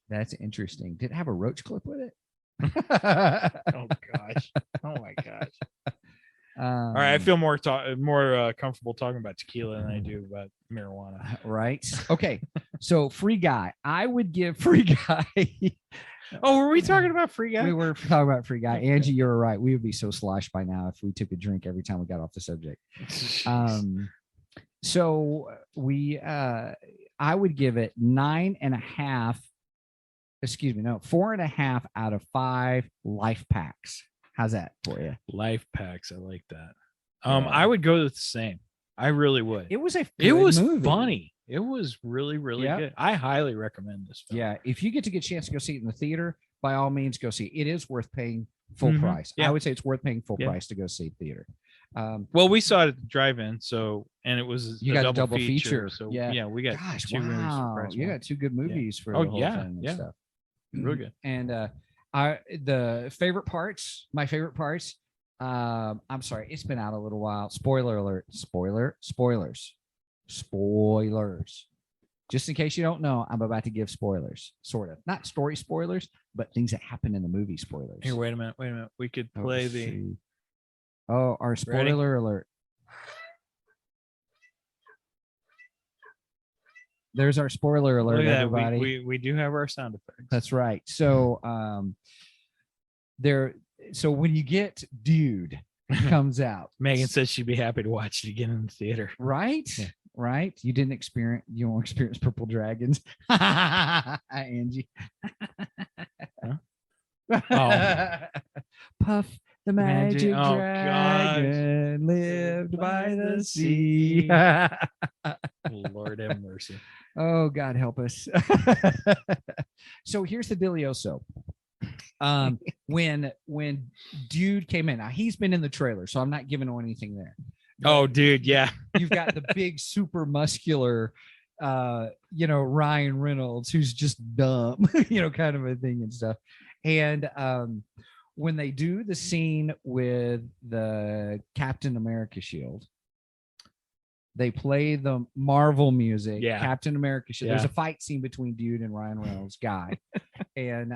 That's interesting. Did it have a roach clip with it? Oh gosh. Oh my gosh. All right, I feel more comfortable talking about tequila than I do about marijuana. Right. Okay. So Free Guy. I would give Free Guy. Oh, were we talking about Free Guy? We were talking about Free Guy. Angie, you were right. We would be so sloshed by now if we took a drink every time we got off the subject. So I would give it 9.5. 4.5 out of 5 life packs. How's that for you? Life packs. I like that. I would go with the same. I really would. It was movie. Funny. It was really, really good. I highly recommend this film. Yeah. If you get a chance to go see it in the theater, by all means, go see it. It is worth paying full price. Yeah. I would say it's worth paying full price to go see theater. Well, we saw it at the drive-in, and it was you got a double feature. So we got two movies for price. You got 2 good movies for the whole thing and stuff. Real good. And my favorite parts. I'm sorry, it's been out a little while. Spoiler alert. Spoilers. Just in case you don't know, I'm about to give spoilers. Sort of. Not story spoilers, but things that happen in the movie spoilers. Here, wait a minute. We could play our spoiler alert. There's our spoiler alert, everybody. We do have our sound effects. That's right. So so when you get Dude, comes out. Megan said she'd be happy to watch it again in the theater. Right? Yeah. Right? You won't experience Purple Dragons. Angie. Huh? Puff the magic Oh, dragon lived by the sea. Lord have mercy. Oh, God help us. So here's the dealioso. When dude came in, now he's been in the trailer, so I'm not giving away anything there. Oh, dude, yeah. You've got the big, super muscular, Ryan Reynolds, who's just dumb, kind of a thing and stuff. And when they do the scene with the Captain America shield, they play the Marvel music, Yeah. Captain America shield. Yeah. There's a fight scene between dude and Ryan Reynolds guy. And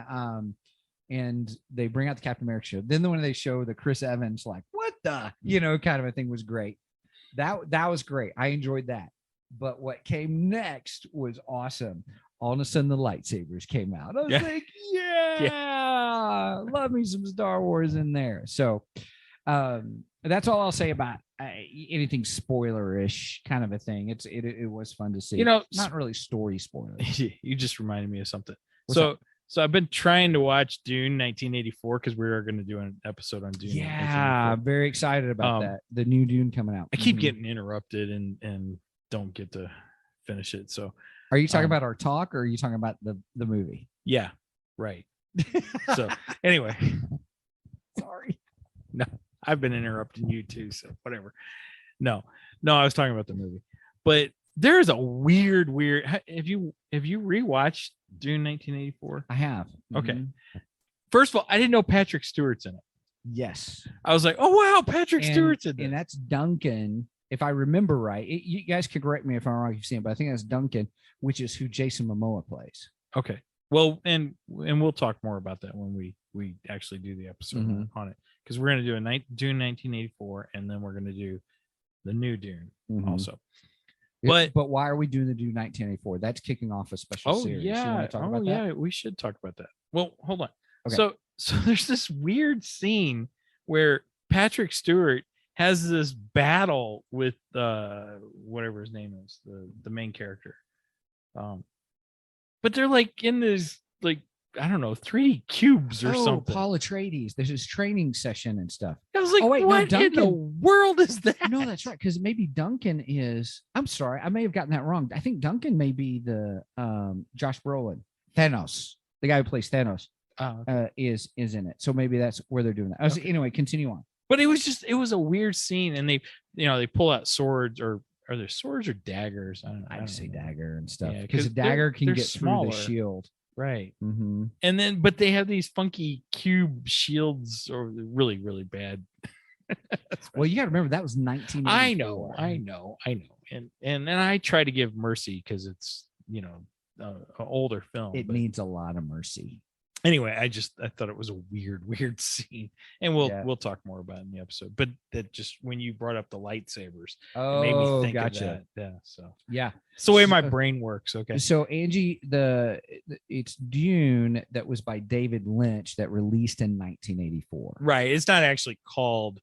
they bring out the Captain America shield. Then when they show the Chris Evans, like, what the, kind of a thing was great. That was great. I enjoyed that. But what came next was awesome. All of a sudden, the lightsabers came out. I was like, yeah, love me some Star Wars in there. So that's all I'll say about anything spoiler-ish kind of a thing. It was fun to see. Not really story spoilers. You just reminded me of something. What's So I've been trying to watch Dune 1984 because we are going to do an episode on Dune. Yeah, I'm very excited about that. The new Dune coming out. I keep getting interrupted and don't get to finish it. So are you talking about our talk, or are you talking about the movie? Yeah, right. So anyway, sorry. No, I've been interrupting you too. So whatever. No, I was talking about the movie, but there's a weird. Have you rewatched Dune 1984? I have. Okay. Mm-hmm. First of all, I didn't know Patrick Stewart's in it. Yes. I was like, oh wow, Patrick Stewart's in it. And that's Duncan, if I remember right. You guys can correct me if I'm wrong, if you've seen it, but I think that's Duncan, which is who Jason Momoa plays. Okay. Well, and we'll talk more about that when we actually do the episode on it, because we're going to do Dune 1984, and then we're going to do the new Dune also. But why are we doing the Dune 1984? That's kicking off a special series. Yeah. You want to talk about that? We should talk about that. Well, hold on. Okay. So there's this weird scene where Patrick Stewart has this battle with whatever his name is, the main character. But they're like in this, like, I don't know, 3D cubes or something. Paul Atreides. There's his training session and stuff. I was like, what in the world is that? No, that's right. Because maybe Duncan is. I'm sorry, I may have gotten that wrong. I think Duncan may be the Josh Brolin, Thanos, the guy who plays Thanos. Is in it. So maybe that's where they're doing that. Anyway, continue on. But it was a weird scene, and they pull out swords, or are there swords or daggers? I don't say know. Dagger and stuff, Yeah, because a dagger can get smaller. through the shield. Right. Mm-hmm. And then, but they have these funky cube shields, or really, really bad. Well, you got to remember that was 1984. I know. And I try to give mercy because it's, an older film. It needs a lot of mercy. Anyway, I thought it was a weird scene, and we'll talk more about it in the episode. But that just, when you brought up the lightsabers, it made me think of that. Yeah. So it's the way my brain works. Okay. So Angie, it's Dune that was by David Lynch that released in 1984. Right. It's not actually called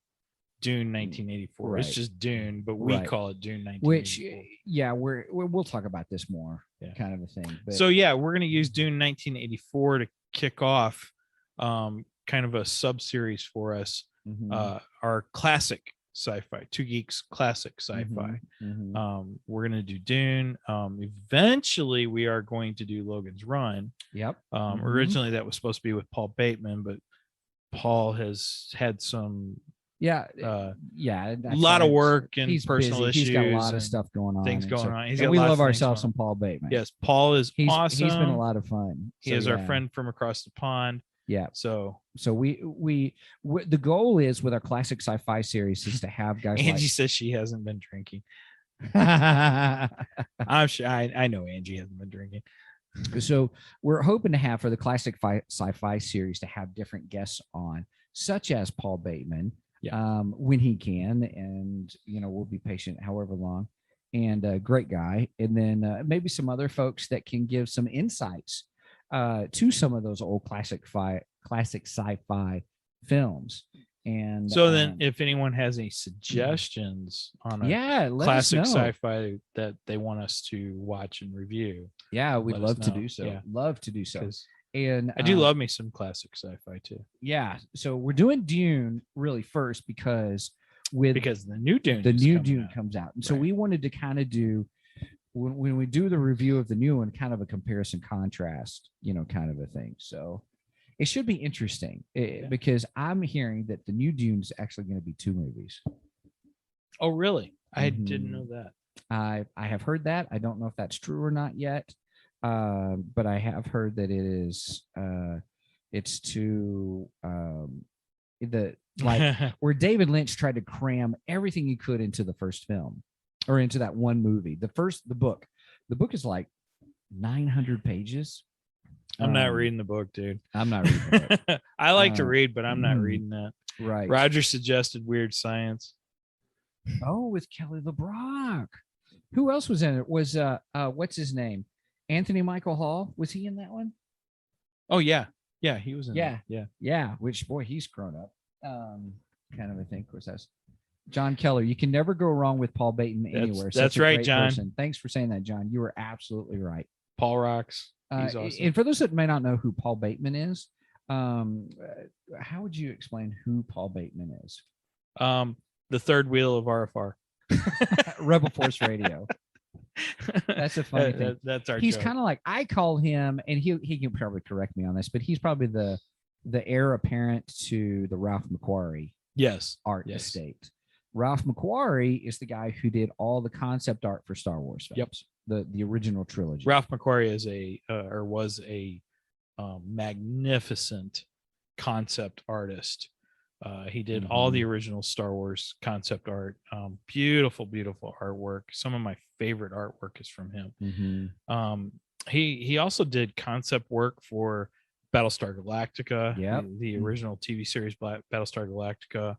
Dune 1984. Right. It's just Dune, but we call it Dune 1984. Which, we'll talk about this more, kind of a thing. But, so we're going to use Dune 1984 to kick off kind of a sub-series for us, our classic sci-fi, Two Geeks classic sci-fi. We're going to do Dune. Eventually we are going to do Logan's Run. Yep. Originally that was supposed to be with Paul Bateman, but Paul has had some a lot of work and personal issues. He's got a lot of stuff going on. Things going on. We love ourselves some Paul Bateman. Yes, Paul is awesome. He's been a lot of fun. He is our friend from across the pond. Yeah. So we the goal is with our classic sci-fi series is to have guys. Angie says she hasn't been drinking. I'm sure. I know Angie hasn't been drinking. So we're hoping to have for the classic sci-fi series to have different guests on, such as Paul Bateman. When he can, and we'll be patient however long, and a great guy, and then maybe some other folks that can give some insights to some of those old classic sci-fi films, And so then, if anyone has any suggestions on a classic sci-fi that they want us to watch and review, we'd love to do so. Yeah. Love to do so. And I do love me some classic sci-fi too. Yeah, so we're doing Dune really first because the new Dune comes out, and so we wanted to kind of do when we do the review of the new one, kind of a comparison contrast, kind of a thing. So it should be interesting because I'm hearing that the new Dune's actually going to be 2 movies. Oh, really? I didn't know that. I have heard that. I don't know if that's true or not yet, but I have heard that it is. It's to where David Lynch tried to cram everything he could into the first film or into that one movie. The book is like 900 pages. I'm not reading the book, dude. I'm not reading the book. I like to read, but I'm not reading that. Right. Roger suggested Weird Science. Oh, with Kelly LeBrock. Who else was in it? Was what's his name? Anthony Michael Hall. Was he in that one? Oh yeah. Yeah, he was in that. Yeah. Which, boy, he's grown up. Kind of a thing. Of course, that's John Keller. You can never go wrong with Paul Bateman anywhere. That's right, John. Person. Thanks for saying that, John. You were absolutely right. Paul rocks. He's awesome. And for those that may not know who Paul Bateman is, how would you explain who Paul Bateman is? The third wheel of RFR. Rebel Force Radio. That's a funny thing. That's our. He's kind of like, I call him, and he can probably correct me on this, but he's probably the heir apparent to the Ralph McQuarrie art estate. Ralph McQuarrie is the guy who did all the concept art for Star Wars films, the original trilogy. Ralph McQuarrie is was a magnificent concept artist. He did all the original Star Wars concept art. Beautiful artwork. Some of my favorite artwork is from him. He also did concept work for Battlestar Galactica, the original TV series Battlestar Galactica.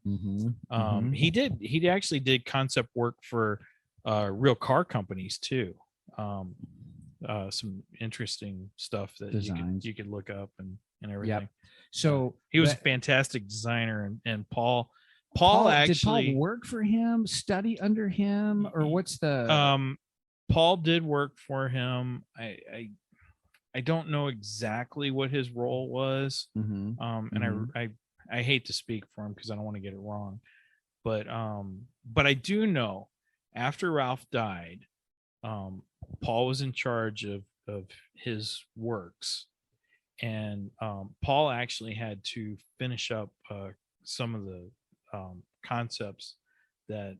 He actually did concept work for real car companies too. Some interesting stuff that you could look up and everything. So he was a fantastic designer, and Paul actually did Paul work for him, study under him, or what's the Paul did work for him. I don't know exactly what his role was. And I hate to speak for him because I don't want to get it wrong, but I do know after Ralph died, Paul was in charge of his works. And Paul actually had to finish up some of the concepts that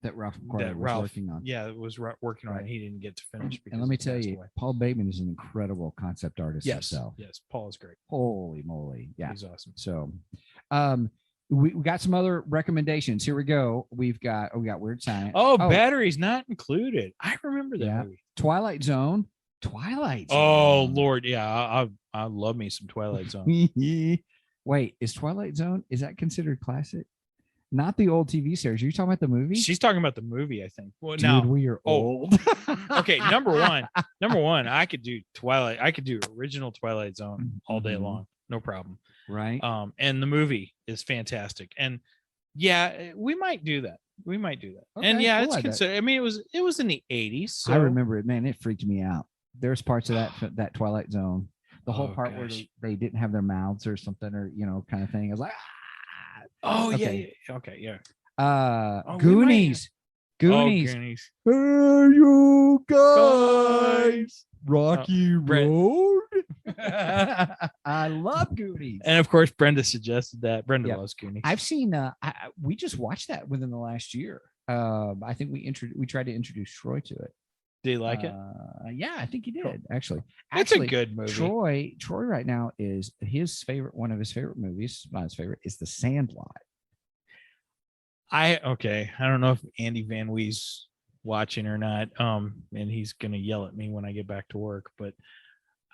Ralph McQuarrie was working on. Yeah, was working on. He didn't get to finish. And let me tell you, Paul Bateman is an incredible concept artist himself. Yes, Paul is great. Holy moly. Yeah. He's awesome. So we got some other recommendations. Here we go. We got Weird Science. Oh, Batteries Not Included. I remember that movie. Twilight Zone. Oh Lord, yeah, I love me some Twilight Zone. Wait, is Twilight Zone, is that considered classic? Not the old TV series. Are you talking about the movie? She's talking about the movie, I think. Well, dude, we are old. Okay, number one, I could do Twilight. I could do original Twilight Zone all day long, no problem. Right. And the movie is fantastic, and we might do that. Okay, and it's considered. I mean, it was in the 80s. So. I remember it, man. It freaked me out. There's parts of that Twilight Zone, the whole part where they didn't have their mouths or something, or kind of thing. I was like, Goonies. Goonies. Hey, you guys. Rocky Road. I love Goonies. And of course, Brenda suggested that. Brenda loves Goonies. I've seen. We just watched that within the last year. I think we tried to introduce Troy to it. Did you like it? Yeah, I think he did. Actually, it's a good movie. Troy right now is one of his favorite movies. Not his favorite is The Sandlot. I don't know if Andy Van Wee's watching or not. And he's gonna yell at me when I get back to work. But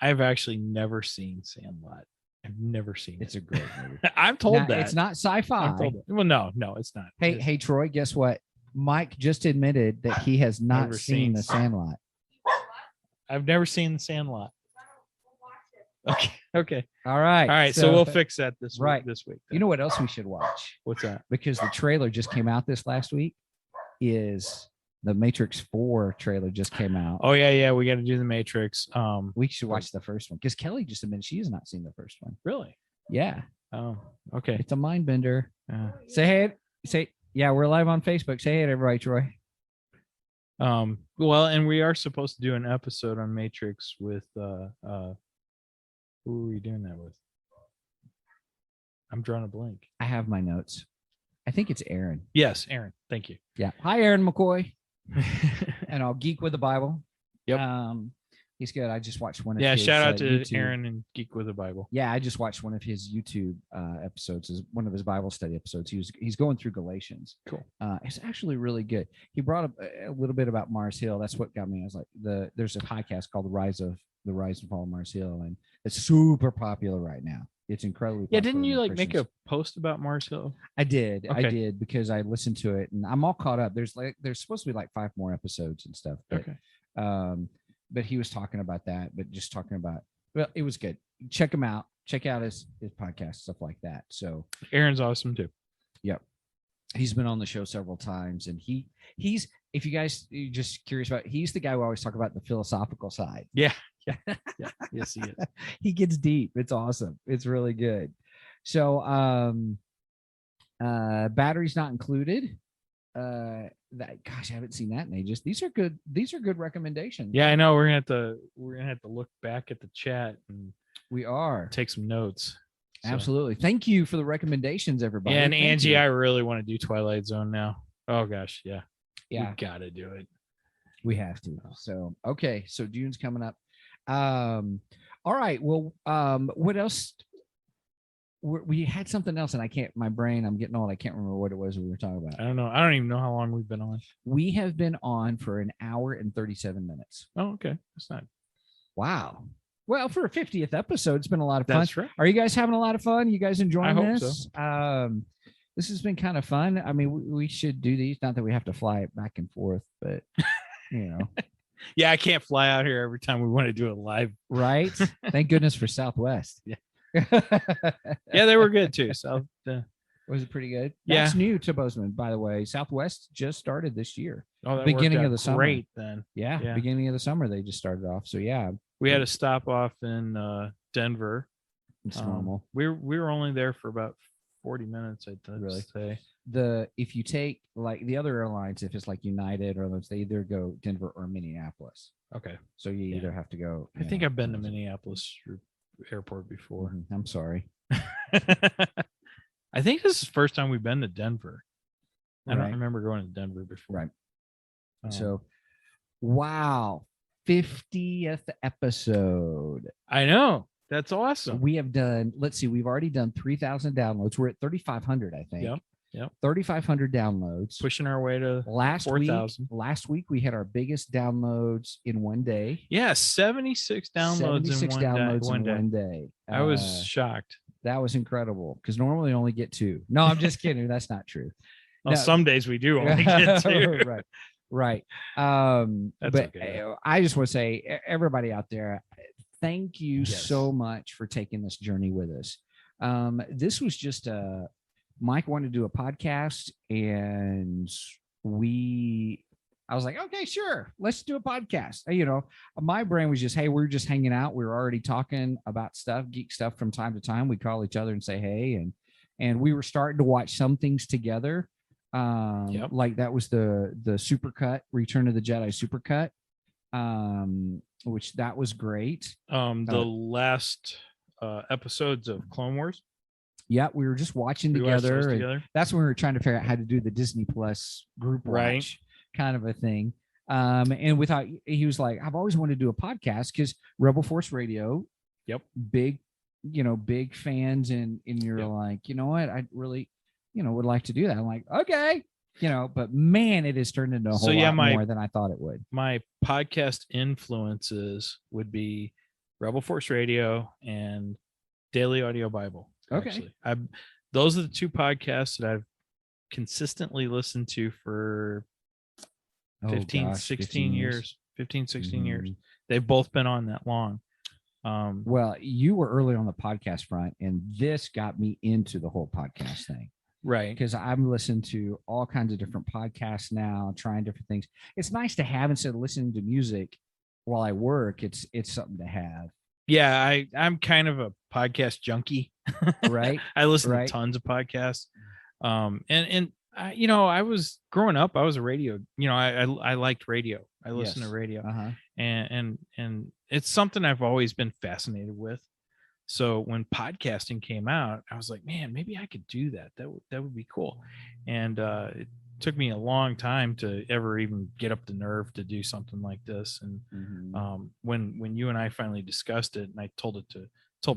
I've actually never seen Sandlot. I've never seen it. It's a great movie. I'm told that it's not sci-fi. Well, no, it's not. Hey, Troy, guess what? Mike just admitted that he has not seen The Sandlot. I've never seen The Sandlot. Okay. All right. All right. So we'll fix that this right. week. This week. You know what else we should watch? What's that? Because the trailer just came out this last week. Is the Matrix 4 trailer just came out? Oh yeah. We got to do the Matrix. We should watch the first one because Kelly just admitted she has not seen the first one. Really? Yeah. Oh, okay. It's a mind bender. Say hey. Say yeah. We're live on Facebook. Say hey to everybody, Troy. Well, and we are supposed to do an episode on Matrix with who are we doing that with? I'm drawing a blank. I have my notes. I think it's Aaron. Yes, Aaron. Thank you. Yeah. Hi, Aaron McCoy. And I'll geek with the Bible. Yep. He's good. I just watched one of his shout out to YouTube. Aaron and Geek with the Bible. Yeah, I just watched one of his YouTube episodes, one of his Bible study episodes. He's going through Galatians. Cool. It's actually really good. He brought up a little bit about Mars Hill. That's what got me. I was like, there's a podcast called The Rise and Fall of Mars Hill, and it's super popular right now. It's incredibly popular. Yeah, didn't you make a post about Mars Hill? I did. Okay. I did because I listened to it and I'm all caught up. There's supposed to be like 5 more episodes and stuff. But, okay. But he was talking about that, but just talking about, well, it was good. Check him out. Check out his podcast, stuff like that. So Aaron's awesome too. Yep. He's been on the show several times, and he's, if you guys are just curious about, he's the guy we always talk about the philosophical side. Yeah. Yes, he is. He gets deep. It's awesome. It's really good. So batteries not included. I haven't seen that in ages. These are good recommendations. Yeah, I know. We're gonna have to look back at the chat and we are take some notes. So. Absolutely. Thank you for the recommendations, everybody. Yeah, and Thank Angie, you. I really want to do Twilight Zone now. Oh gosh, yeah. Yeah. We gotta do it. We have to. So okay. So Dune's coming up. All right. Well, what else? We had something else, and I'm getting old. I can't remember what it was we were talking about. I don't know. I don't even know how long we've been on. We have been on for an hour and 37 minutes. Oh, okay. That's not. Wow. Well, for a 50th episode, it's been a lot of fun. That's right. Are you guys having a lot of fun? You guys enjoying I this? Hope so. This has been kind of fun. I mean, we should do these. Not that we have to fly it back and forth, but you know. Yeah, I can't fly out here every time we want to do it live. Right. Thank goodness for Southwest. Yeah. Yeah, they were good too. So was it pretty good? Yeah. That's new to Bozeman, by the way. Southwest just started this year. Oh, that beginning worked out of the summer. Great then. Yeah, beginning of the summer they just started off. So yeah. We had a stop off in Denver. It's normal. We were only there for about 40 minutes, I'd really say. If you take like the other airlines, if it's like United or those, they either go Denver or Minneapolis. Okay. So you either have to go. I think I've been to Minneapolis airport before. I'm sorry. I think this is the first time we've been to Denver. I don't Right. remember going to Denver before. Right. So, wow. 50th episode. I know. That's awesome. We have done, let's see, we've already done 3,000 downloads. We're at 3,500, I think. Yep. 3,500 downloads. Pushing our way to last 4,000. Last week we had our biggest downloads in one day. Yeah, 76 downloads in one day. I was shocked. That was incredible because normally only get 2. No, I'm just kidding. That's not true. Well, no. Some days we do only get 2. Right. That's but okay. I just want to say, everybody out there, thank you so much for taking this journey with us. This was just Mike wanted to do a podcast, and I was like, okay, sure, let's do a podcast. You know, my brain was just, hey, we're just hanging out. We were already talking about stuff, geek stuff from time to time. We call each other and say, hey, and we were starting to watch some things together. Like that was the supercut, Return of the Jedi supercut, which that was great. The last episodes of Clone Wars. Yeah, we were just watching together. And that's when we were trying to figure out how to do the Disney Plus group watch kind of a thing. And without, he was like, I've always wanted to do a podcast because Rebel Force Radio. Yep. Big fans, and you're like, you know what, I really, would like to do that. I'm like, okay, but man, it has turned into a whole lot more than I thought it would. My podcast influences would be Rebel Force Radio and Daily Audio Bible. Okay. Actually. Those are the 2 podcasts that I've consistently listened to for 15, 16 years. 15, 16 years. They've both been on that long. Well, you were early on the podcast front, and this got me into the whole podcast thing. Right. Because I'm listening to all kinds of different podcasts now, trying different things. It's nice to have instead of listening to music while I work. It's something to have. Yeah, I'm kind of a podcast junkie. Right. I listen to tons of podcasts. And I was growing up, I was a radio, I liked radio. I listened to radio. Uh-huh. And it's something I've always been fascinated with. So when podcasting came out, I was like, man, maybe I could do that. That would be cool. And it took me a long time to ever even get up the nerve to do something like this. And when you and I finally discussed it, and I told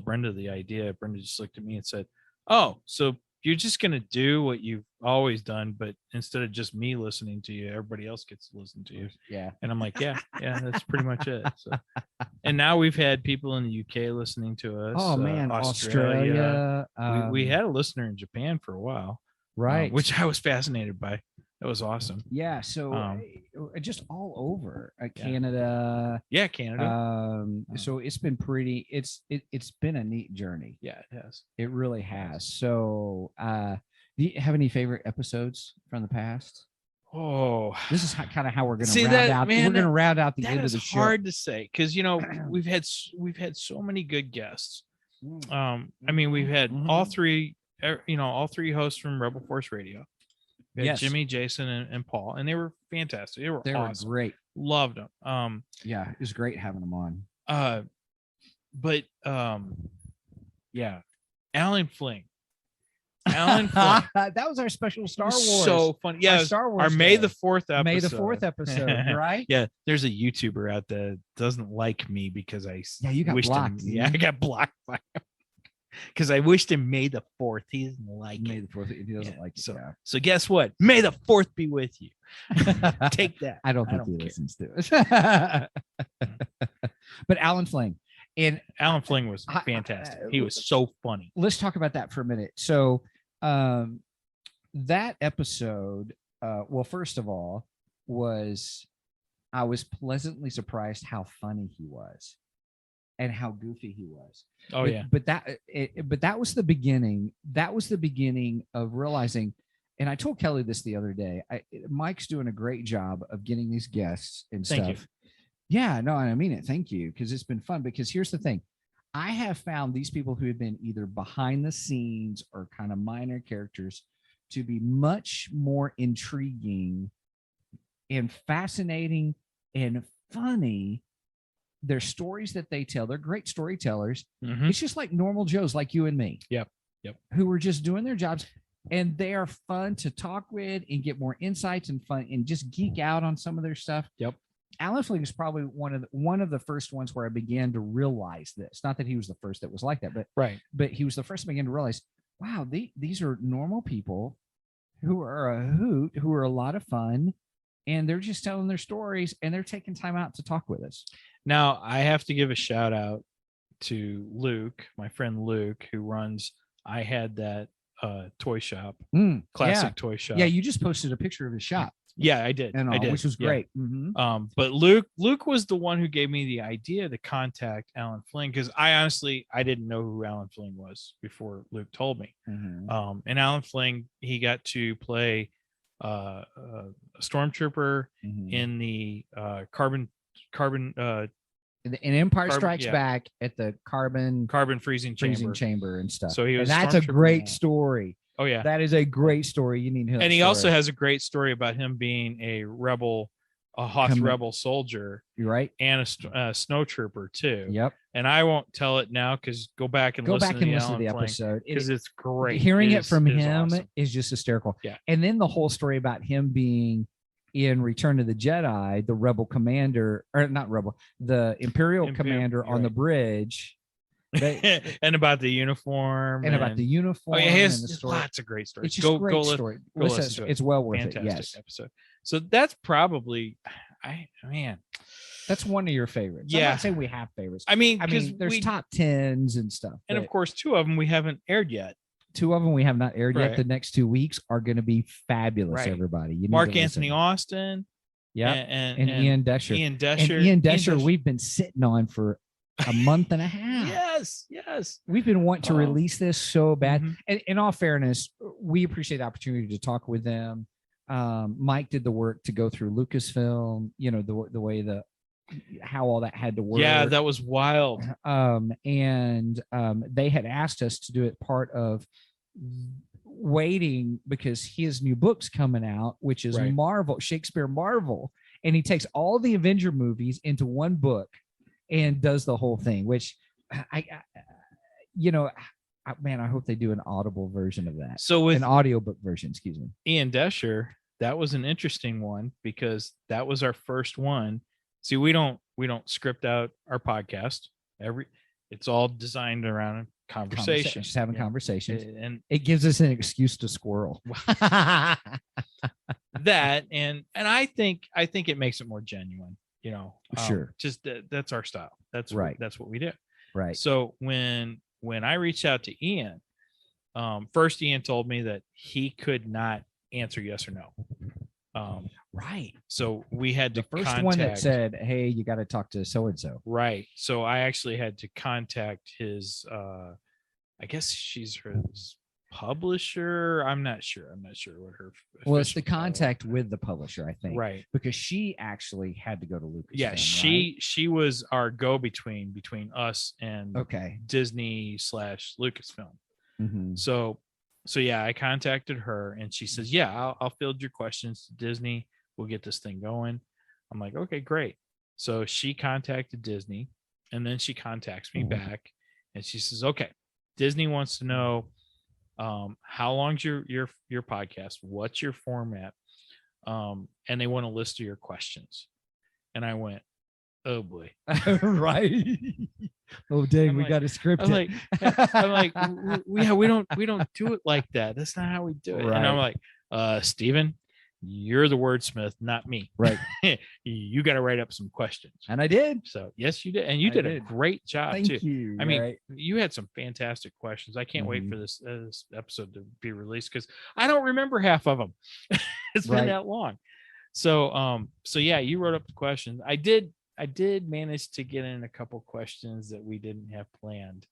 Brenda the idea, Brenda just looked at me and said, "Oh, so you're just going to do what you've always done, but instead of just me listening to you, everybody else gets to listen to you." Yeah. And I'm like, yeah, that's pretty much it. So, and now we've had people in the UK listening to us. Oh man, Australia. We had a listener in Japan for a while, right? Which I was fascinated by. That was awesome. Yeah. So just all over Canada. Yeah, Canada. So it's been pretty. It's been a neat journey. Yeah, it has. It really has. So, do you have any favorite episodes from the past? Oh, this is kind of how we're going to round out. We're going to round out the end of the show. Hard to say because we've had so many good guests. I mean, we've had all three hosts from Rebel Force Radio. Yes. Jimmy, Jason, and Paul, and they were fantastic. They were awesome. Great. Loved them. Yeah, it was great having them on. But yeah, Alan Fling. That was our special Star Wars. So funny. Yeah, Star Wars. Our May the 4th episode. May the 4th episode, right? Yeah, there's a YouTuber out there that doesn't like me because you got blocked. I got blocked by him. Because I wished him May the 4th. He doesn't like May the 4th. He doesn't like it. So guess what? May the 4th be with you. Take that. I don't think he listens to it. But Alan Fling. And Alan Fling was fantastic. He was so funny. Let's talk about that for a minute. So that episode, well, first of all, I was pleasantly surprised how funny he was. And how goofy he was. Oh yeah. But that was the beginning. That was the beginning of realizing. And I told Kelly this the other day. Mike's doing a great job of getting these guests and stuff. Thank you. Yeah, no, I mean it. Thank you, because it's been fun. Because here's the thing, I have found these people who have been either behind the scenes or kind of minor characters to be much more intriguing and fascinating and funny. Their stories that they tell, they're great storytellers. It's just like normal Joes like you and me. Yep. Who are just doing their jobs, and they are fun to talk with and get more insights and fun and just geek out on some of their stuff. Yep. Alan Fling is probably one of the first ones where I began to realize this. Not that he was the first that was like that, but he was the first to begin to realize, wow, these are normal people who are a hoot, who are a lot of fun, and they're just telling their stories and they're taking time out to talk with us. Now, I have to give a shout out to Luke, my friend Luke, who runs I Had That toy shop, classic toy shop. Yeah, you just posted a picture of his shop. Yeah, I did. I did, which was great. Yeah. But Luke was the one who gave me the idea to contact Alan Fling, because I didn't know who Alan Fling was before Luke told me. And Alan Fling, he got to play a stormtrooper in the carbon and Empire Strikes Back at the carbon freezing chamber and stuff. So he was, and that's a great story. Oh yeah, that is a great story. You need to hear. And he also has a great story about him being a rebel, a Hoth rebel soldier. You're right, and a snow trooper too. Yep. And I won't tell it now because go back and listen to the episode because it's great. Hearing it from him is just hysterical. Yeah. And then the whole story about him being in Return of the Jedi, the rebel commander, or not rebel, the Imperial commander on the bridge. And about the uniform. And about the uniform. Oh, yeah, he has lots of great stories. It's just a great story. Listen to it. It's well worth Fantastic it. Yes. Episode. So that's probably, that's one of your favorites. Yeah. I'm not saying we have favorites. I mean, there's top 10s and stuff. And of course, 2 of them we haven't aired yet. 2 of them we have not aired yet. The next 2 weeks are going to be fabulous, everybody. You Mark Anthony Austin. Yeah. And Ian Desher. Ian Desher, we've been sitting on for A month and a half. Yes. We've been wanting to release this so bad. Mhm. And in all fairness, we appreciate the opportunity to talk with them. Mike did the work to go through Lucasfilm, the way how all that had to work. Yeah, that was wild. And they had asked us to do it part of waiting because his new book's coming out, which is Right. Marvel, Shakespeare Marvel. And he takes all the Avenger movies into one book and does the whole thing, which man, I hope they do an audible version of that. So with an audiobook version, excuse me. Ian Desher, that was an interesting one because that was our first one. See, we don't script out our podcast. It's all designed around conversation. Just having conversations. And it gives us an excuse to squirrel. that and I think it makes it more genuine, Sure. Just that's our style. That's right. That's what we do. Right. So when I reached out to Ian, first Ian told me that he could not answer yes or no. Right. So we had to the first one that said, "Hey, you got to talk to so and so." Right. So I actually had to contact his. I guess she's his publisher. I'm not sure what her. Well, it's the contact with the publisher, I think. Right. Because she actually had to go to Lucasfilm. Yeah, she was our go-between between us and Disney / Lucasfilm. Mm-hmm. So yeah, I contacted her and she says, "Yeah, I'll field your questions to Disney. We'll get this thing going." I'm like, "Okay, great." So she contacted Disney, and then she contacts me back, and she says, "Okay, Disney wants to know how long's your podcast? What's your format? And they want a list of your questions." And I went, "Oh boy." Right. Oh dang, we got to script it. I'm like, we don't do it like that. That's not how we do it. Right. And I'm like, Steven, you're the wordsmith, not me. Right. You got to write up some questions. And I did. So yes, you did. And you did a great job too. Thank you. I mean, you had some fantastic questions. I can't wait for this episode to be released because I don't remember half of them. It's been that long. So yeah, you wrote up the questions. I did manage to get in a couple questions that we didn't have planned.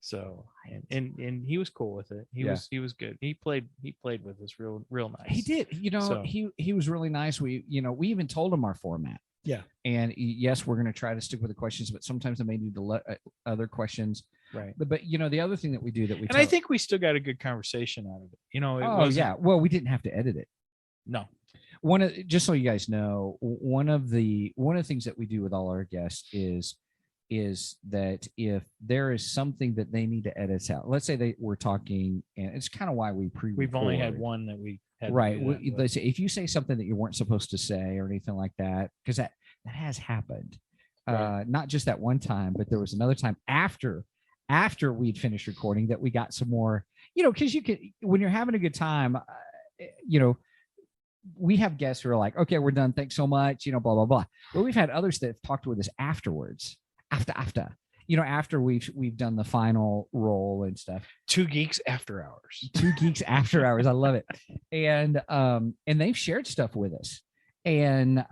So and he was cool with it. He was good. He played with us real nice. He did. He was really nice. We even told him our format. Yeah. And yes, we're going to try to stick with the questions, but sometimes I may need to let other questions. Right. But the other thing that we do that we I think we still got a good conversation out of it. Yeah. Well, we didn't have to edit it. No. Just so you guys know, one of the things that we do with all our guests is that if there is something that they need to edit out, let's say they were talking, and it's kind of why we've only had one that we had. Right. Let's say if you say something that you weren't supposed to say or anything like that, because that has happened, right. Not just that one time, but there was another time after we'd finished recording that we got some more, because you can, when you're having a good time, we have guests who are like, "Okay, we're done. Thanks so much." Blah, blah, blah. But we've had others that have talked with us afterwards, after we've done the final roll and stuff. Two Geeks After Hours. Two Geeks After Hours. I love it. And they've shared stuff with us. And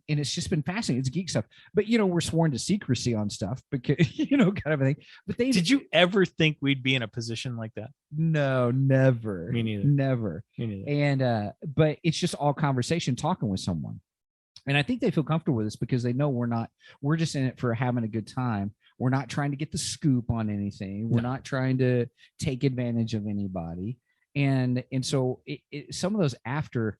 it's just been fascinating. It's geek stuff. But we're sworn to secrecy on stuff because kind of a thing. But did you ever think we'd be in a position like that? No, never. Me neither. Never. Me neither. And but it's just all conversation, talking with someone. And I think they feel comfortable with us because they know we're just in it for having a good time. We're not trying to get the scoop on anything. We're not trying to take advantage of anybody. And so some of those after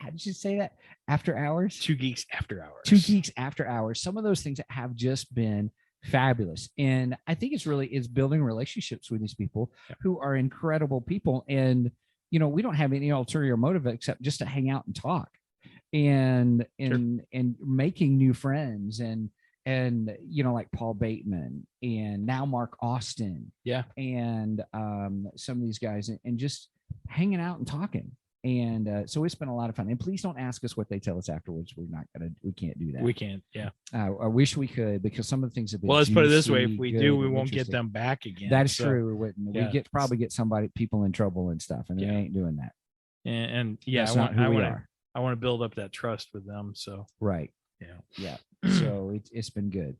how did you say that? After hours? Two Geeks After Hours. Two Geeks After Hours. Some of those things that have just been fabulous. And I think it's building relationships with these people who are incredible people. And, we don't have any ulterior motive except just to hang out and talk and making new friends and like Paul Bateman and now Mark Austin. Yeah. And some of these guys and just hanging out and talking. And so it's been a lot of fun. And please don't ask us what they tell us afterwards. We can't do that. We can't. Yeah. I wish we could because some of the things have been. Well, let's put it this way: if we do, we won't get them back again. That is true. We wouldn't. Yeah. We probably get people in trouble and stuff, and they ain't doing that. And I want to build up that trust with them. So right. Yeah. Yeah. So it's been good.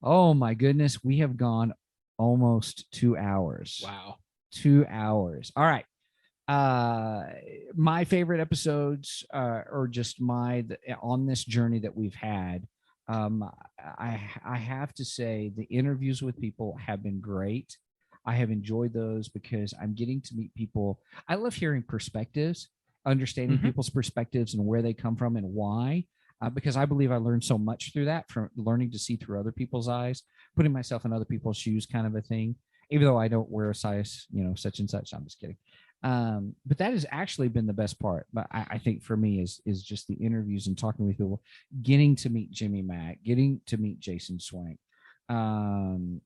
Oh my goodness, we have gone almost 2 hours. Wow. 2 hours. All right. My favorite episodes, or just on this journey that we've had. I have to say the interviews with people have been great. I have enjoyed those because I'm getting to meet people. I love hearing perspectives, understanding people's perspectives and where they come from and why. Because I believe I learned so much through that, from learning to see through other people's eyes, putting myself in other people's shoes, kind of a thing. Even though I don't wear a size, such and such. I'm just kidding. But that has actually been the best part. But I think for me is just the interviews and talking with people, getting to meet Jimmy Mack, getting to meet Jason Swank, Alan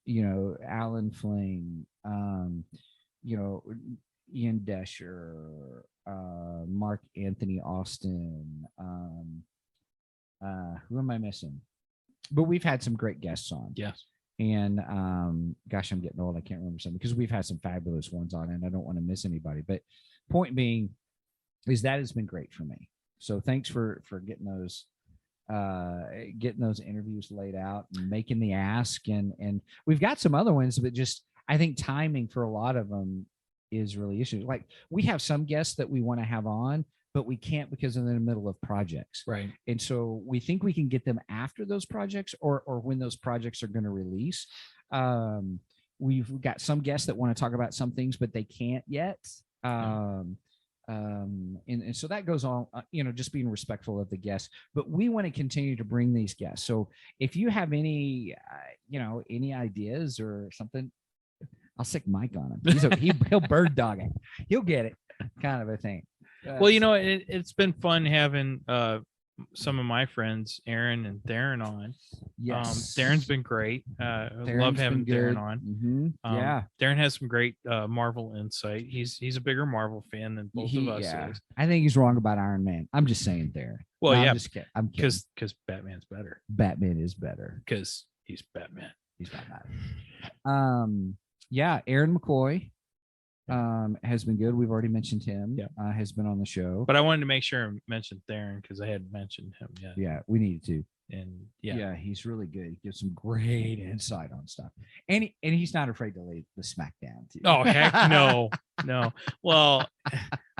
Fling, Ian Desher, Mark Anthony Austin. Who am I missing? But we've had some great guests on. Yes. And gosh, I'm getting old. I can't remember something because we've had some fabulous ones on, and I don't want to miss anybody. But point being is that has been great for me. So thanks for getting those interviews laid out and making the ask, and we've got some other ones, but just I think timing for a lot of them is really issues. Like we have some guests that we want to have on, but we can't because they're in the middle of projects. Right. And so we think we can get them after those projects or when those projects are going to release. We've got some guests that want to talk about some things, but they can't yet. And so that goes on, just being respectful of the guests, but we want to continue to bring these guests. So if you have any, any ideas or something, I'll stick Mike on him. He'll bird dog it. He'll get it, kind of a thing. Well, it's been fun having some of my friends, Aaron and Theron, on. Yes. Theron's been great. I love having Theron on. Yeah. Theron has some great Marvel insight. He's a bigger Marvel fan than both of us is. I think he's wrong about Iron Man. I'm just saying Theron. Well, no, yeah. I'm just kidding. I'm kidding. Because Batman's better. Batman is better. Because he's Batman. He's Batman. Yeah, Aaron Mccoy has been good. We've already mentioned him. Yeah. Has been on the show. But I wanted to make sure I mentioned Theron because I hadn't mentioned him yet. Yeah, we needed to. And he's really good. He gives some great insight on stuff. And he's not afraid to lay the smack down too. Oh, heck no. No. Well,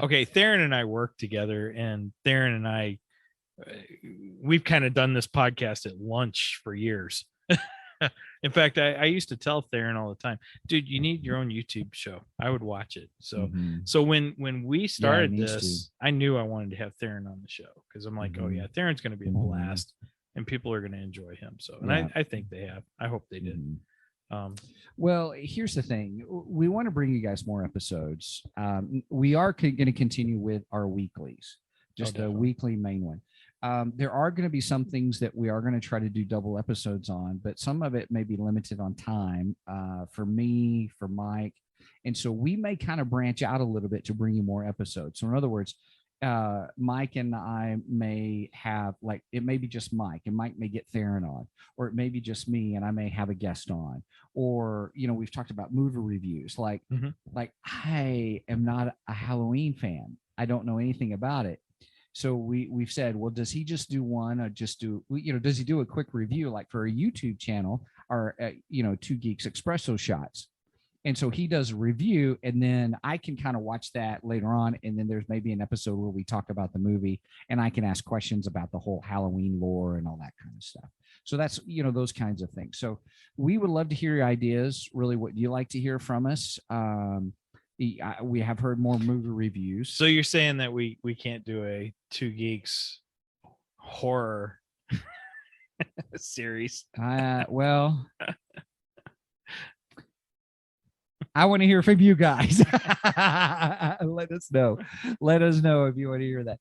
okay, Theron and I work together, and Theron and I we've kind of done this podcast at lunch for years. In fact, I used to tell Theron all the time, dude, you need your own YouTube show. I would watch it. So so when we started this, I knew I wanted to have Theron on the show because I'm like, oh yeah, Theron's going to be a blast and people are going to enjoy him. So, and I think they have. I hope they did. Well, here's the thing. We want to bring you guys more episodes. We are going to continue with our weeklies, just a weekly main one. There are going to be some things that we are going to try to do double episodes on, but some of it may be limited on time for me, for Mike. And so we may kind of branch out a little bit to bring you more episodes. So in other words, Mike and I may have, like, it may be just Mike, and Mike may get Theron on, or it may be just me and I may have a guest on, or, we've talked about movie reviews. Like I am not a Halloween fan. I don't know anything about it. So we've said, well, does he just do one or just do, does he do a quick review like for a YouTube channel or, Two Geeks Espresso Shots? And so he does a review, and then I can kind of watch that later on. And then there's maybe an episode where we talk about the movie and I can ask questions about the whole Halloween lore and all that kind of stuff. So that's, those kinds of things. So we would love to hear your ideas. Really, what do you like to hear from us? We have heard more movie reviews. So you're saying that we can't do a Two Geeks horror series? Well, I want to hear from you guys. Let us know. Let us know if you want to hear that.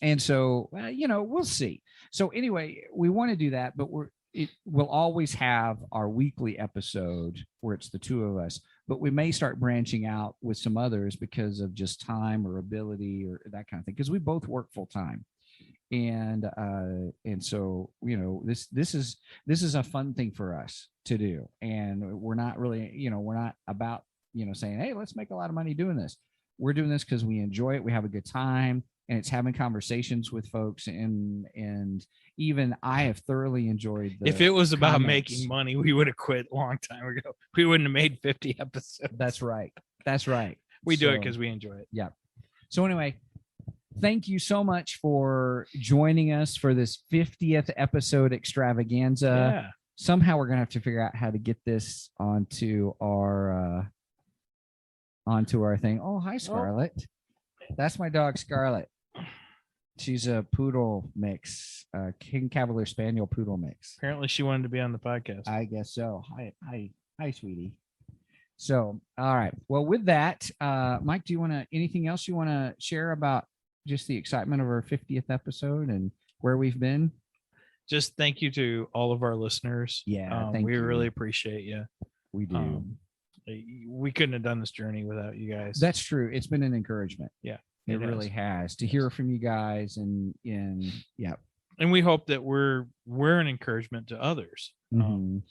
And so, we'll see. So anyway, we want to do that, but we'll always have our weekly episode where it's the two of us, but we may start branching out with some others because of just time or ability or that kind of thing. Because we both work full time. And so, this is a fun thing for us to do. And we're not really, we're not about, saying, hey, let's make a lot of money doing this. We're doing this because we enjoy it. We have a good time. and it's having conversations with folks, and even I have thoroughly enjoyed the if it was about comments. making money, we would have quit a long time ago. We wouldn't have made 50 episodes. That's right. That's right. We do it So- because we enjoy it. Yeah. So anyway, thank you so much for joining us for this 50th episode extravaganza. Yeah. Somehow we're gonna have to figure out how to get this onto our thing. Oh, hi, Scarlett. That's my dog, Scarlett. She's a poodle mix, King Cavalier Spaniel poodle mix. Apparently she wanted to be on the podcast. I guess so. Hi, sweetie. So, all right. Well, with that, Mike, do you want to anything else you want to share about just the excitement of our 50th episode and where we've been? Just thank you to all of our listeners. Yeah, we really appreciate you. We do. We couldn't have done this journey without you guys. That's true. It's been an encouragement. Yeah, it really has to hear from you guys, and yeah. And we hope that we're an encouragement to others. Mhm.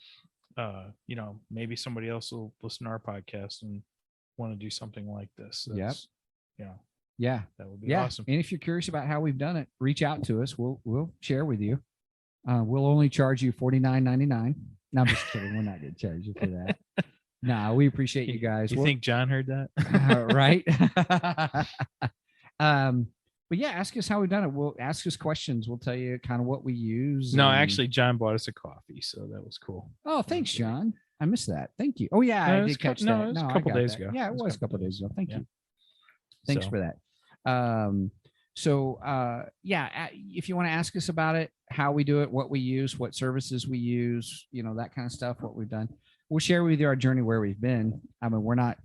Maybe somebody else will listen to our podcast and want to do something like this. That's, Yeah. that would be awesome. And if you're curious about how we've done it, reach out to us. We'll share with you. We'll only charge you $49.99. No, I'm just kidding. We're not going to charge you for that. No, we appreciate you guys. You think John heard that? Right? But yeah, ask us how we've done it. We'll ask us questions. We'll tell you kind of what we use. No, actually, John bought us a coffee, so that was cool. Oh, thanks, John. I missed that. Thank you. Oh yeah, I did catch that. No, it was a couple days ago. Yeah, it was a couple days ago. Thank you. Thanks So- for that. If you want to ask us about it, how we do it, what we use, what services we use, that kind of stuff, what we've done, we'll share with you our journey where we've been. I mean, we're not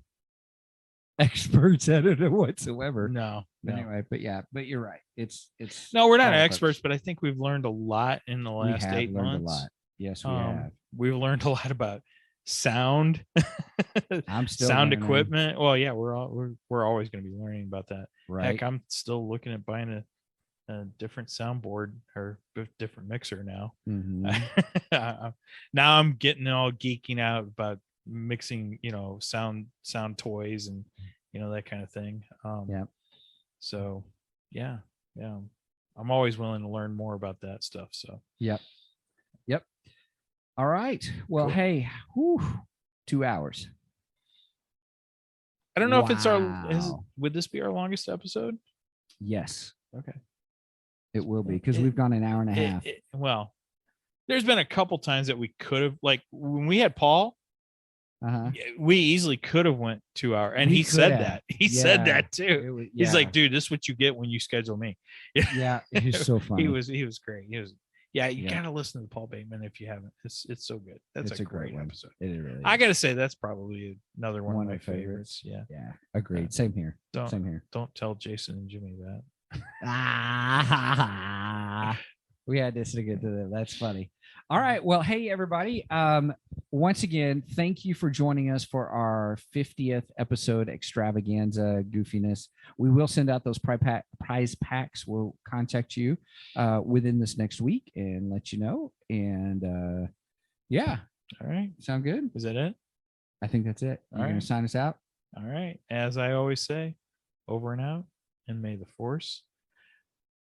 experts at it whatsoever. No. Anyway, but you're right. It's No, we're not all of us. experts, but I think we've learned a lot in the We last have 8 learned months. a lot. Yes, we have. We've learned a lot about sound, I'm still sound learning. equipment. Well, yeah, we're always going to be learning about that. Right. Heck, I'm still looking at buying a different soundboard or different mixer now. Mhm. Now I'm getting all geeking out about mixing, sound toys and that kind of thing. Yeah. So yeah, I'm always willing to learn more about that stuff. So Yep. All right. Well, Cool. hey, 2 hours. I don't know if it's Wow. would this be our longest episode? Yes, Okay. it will be because we've gone an hour and a half. Well, there's been a couple times that we could have, like when we had Paul, Uh-huh. we easily could have went 2 hours, and We he could said have. that. He said Yeah. that too. He's like, dude, this is what you get when you schedule me. yeah, he's so funny. He was great. You Yeah. gotta listen to Paul Bateman if you haven't. It's so good. That's It's a a great great one. episode. It really I is. gotta say that's probably another one One of my of my favorites. favorites. Yeah. Yeah, agreed. Same here. Don't Same here. don't tell Jason and Jimmy that. We had this to get to that. That's funny. All right. Well, hey everybody. Once again, thank you for joining us for our 50th episode extravaganza goofiness. We will send out those prize packs. We'll contact you within this next week and let you know. And yeah, All right. sound good? Is that it? I think that's it. All You're gonna right. sign us out? All right. As I always say, over and out, and may the force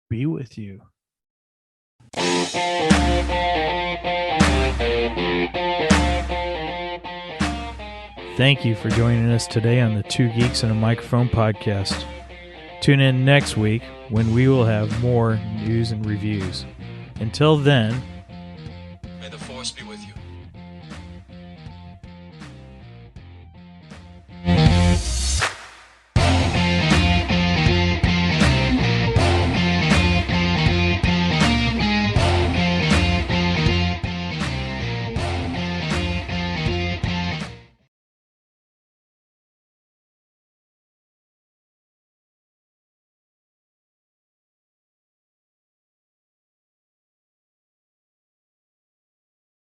be with you. Thank you for joining us today on the Two Geeks and a Microphone podcast. Tune in next week when we will have more news and reviews. Until then, May the force be with you.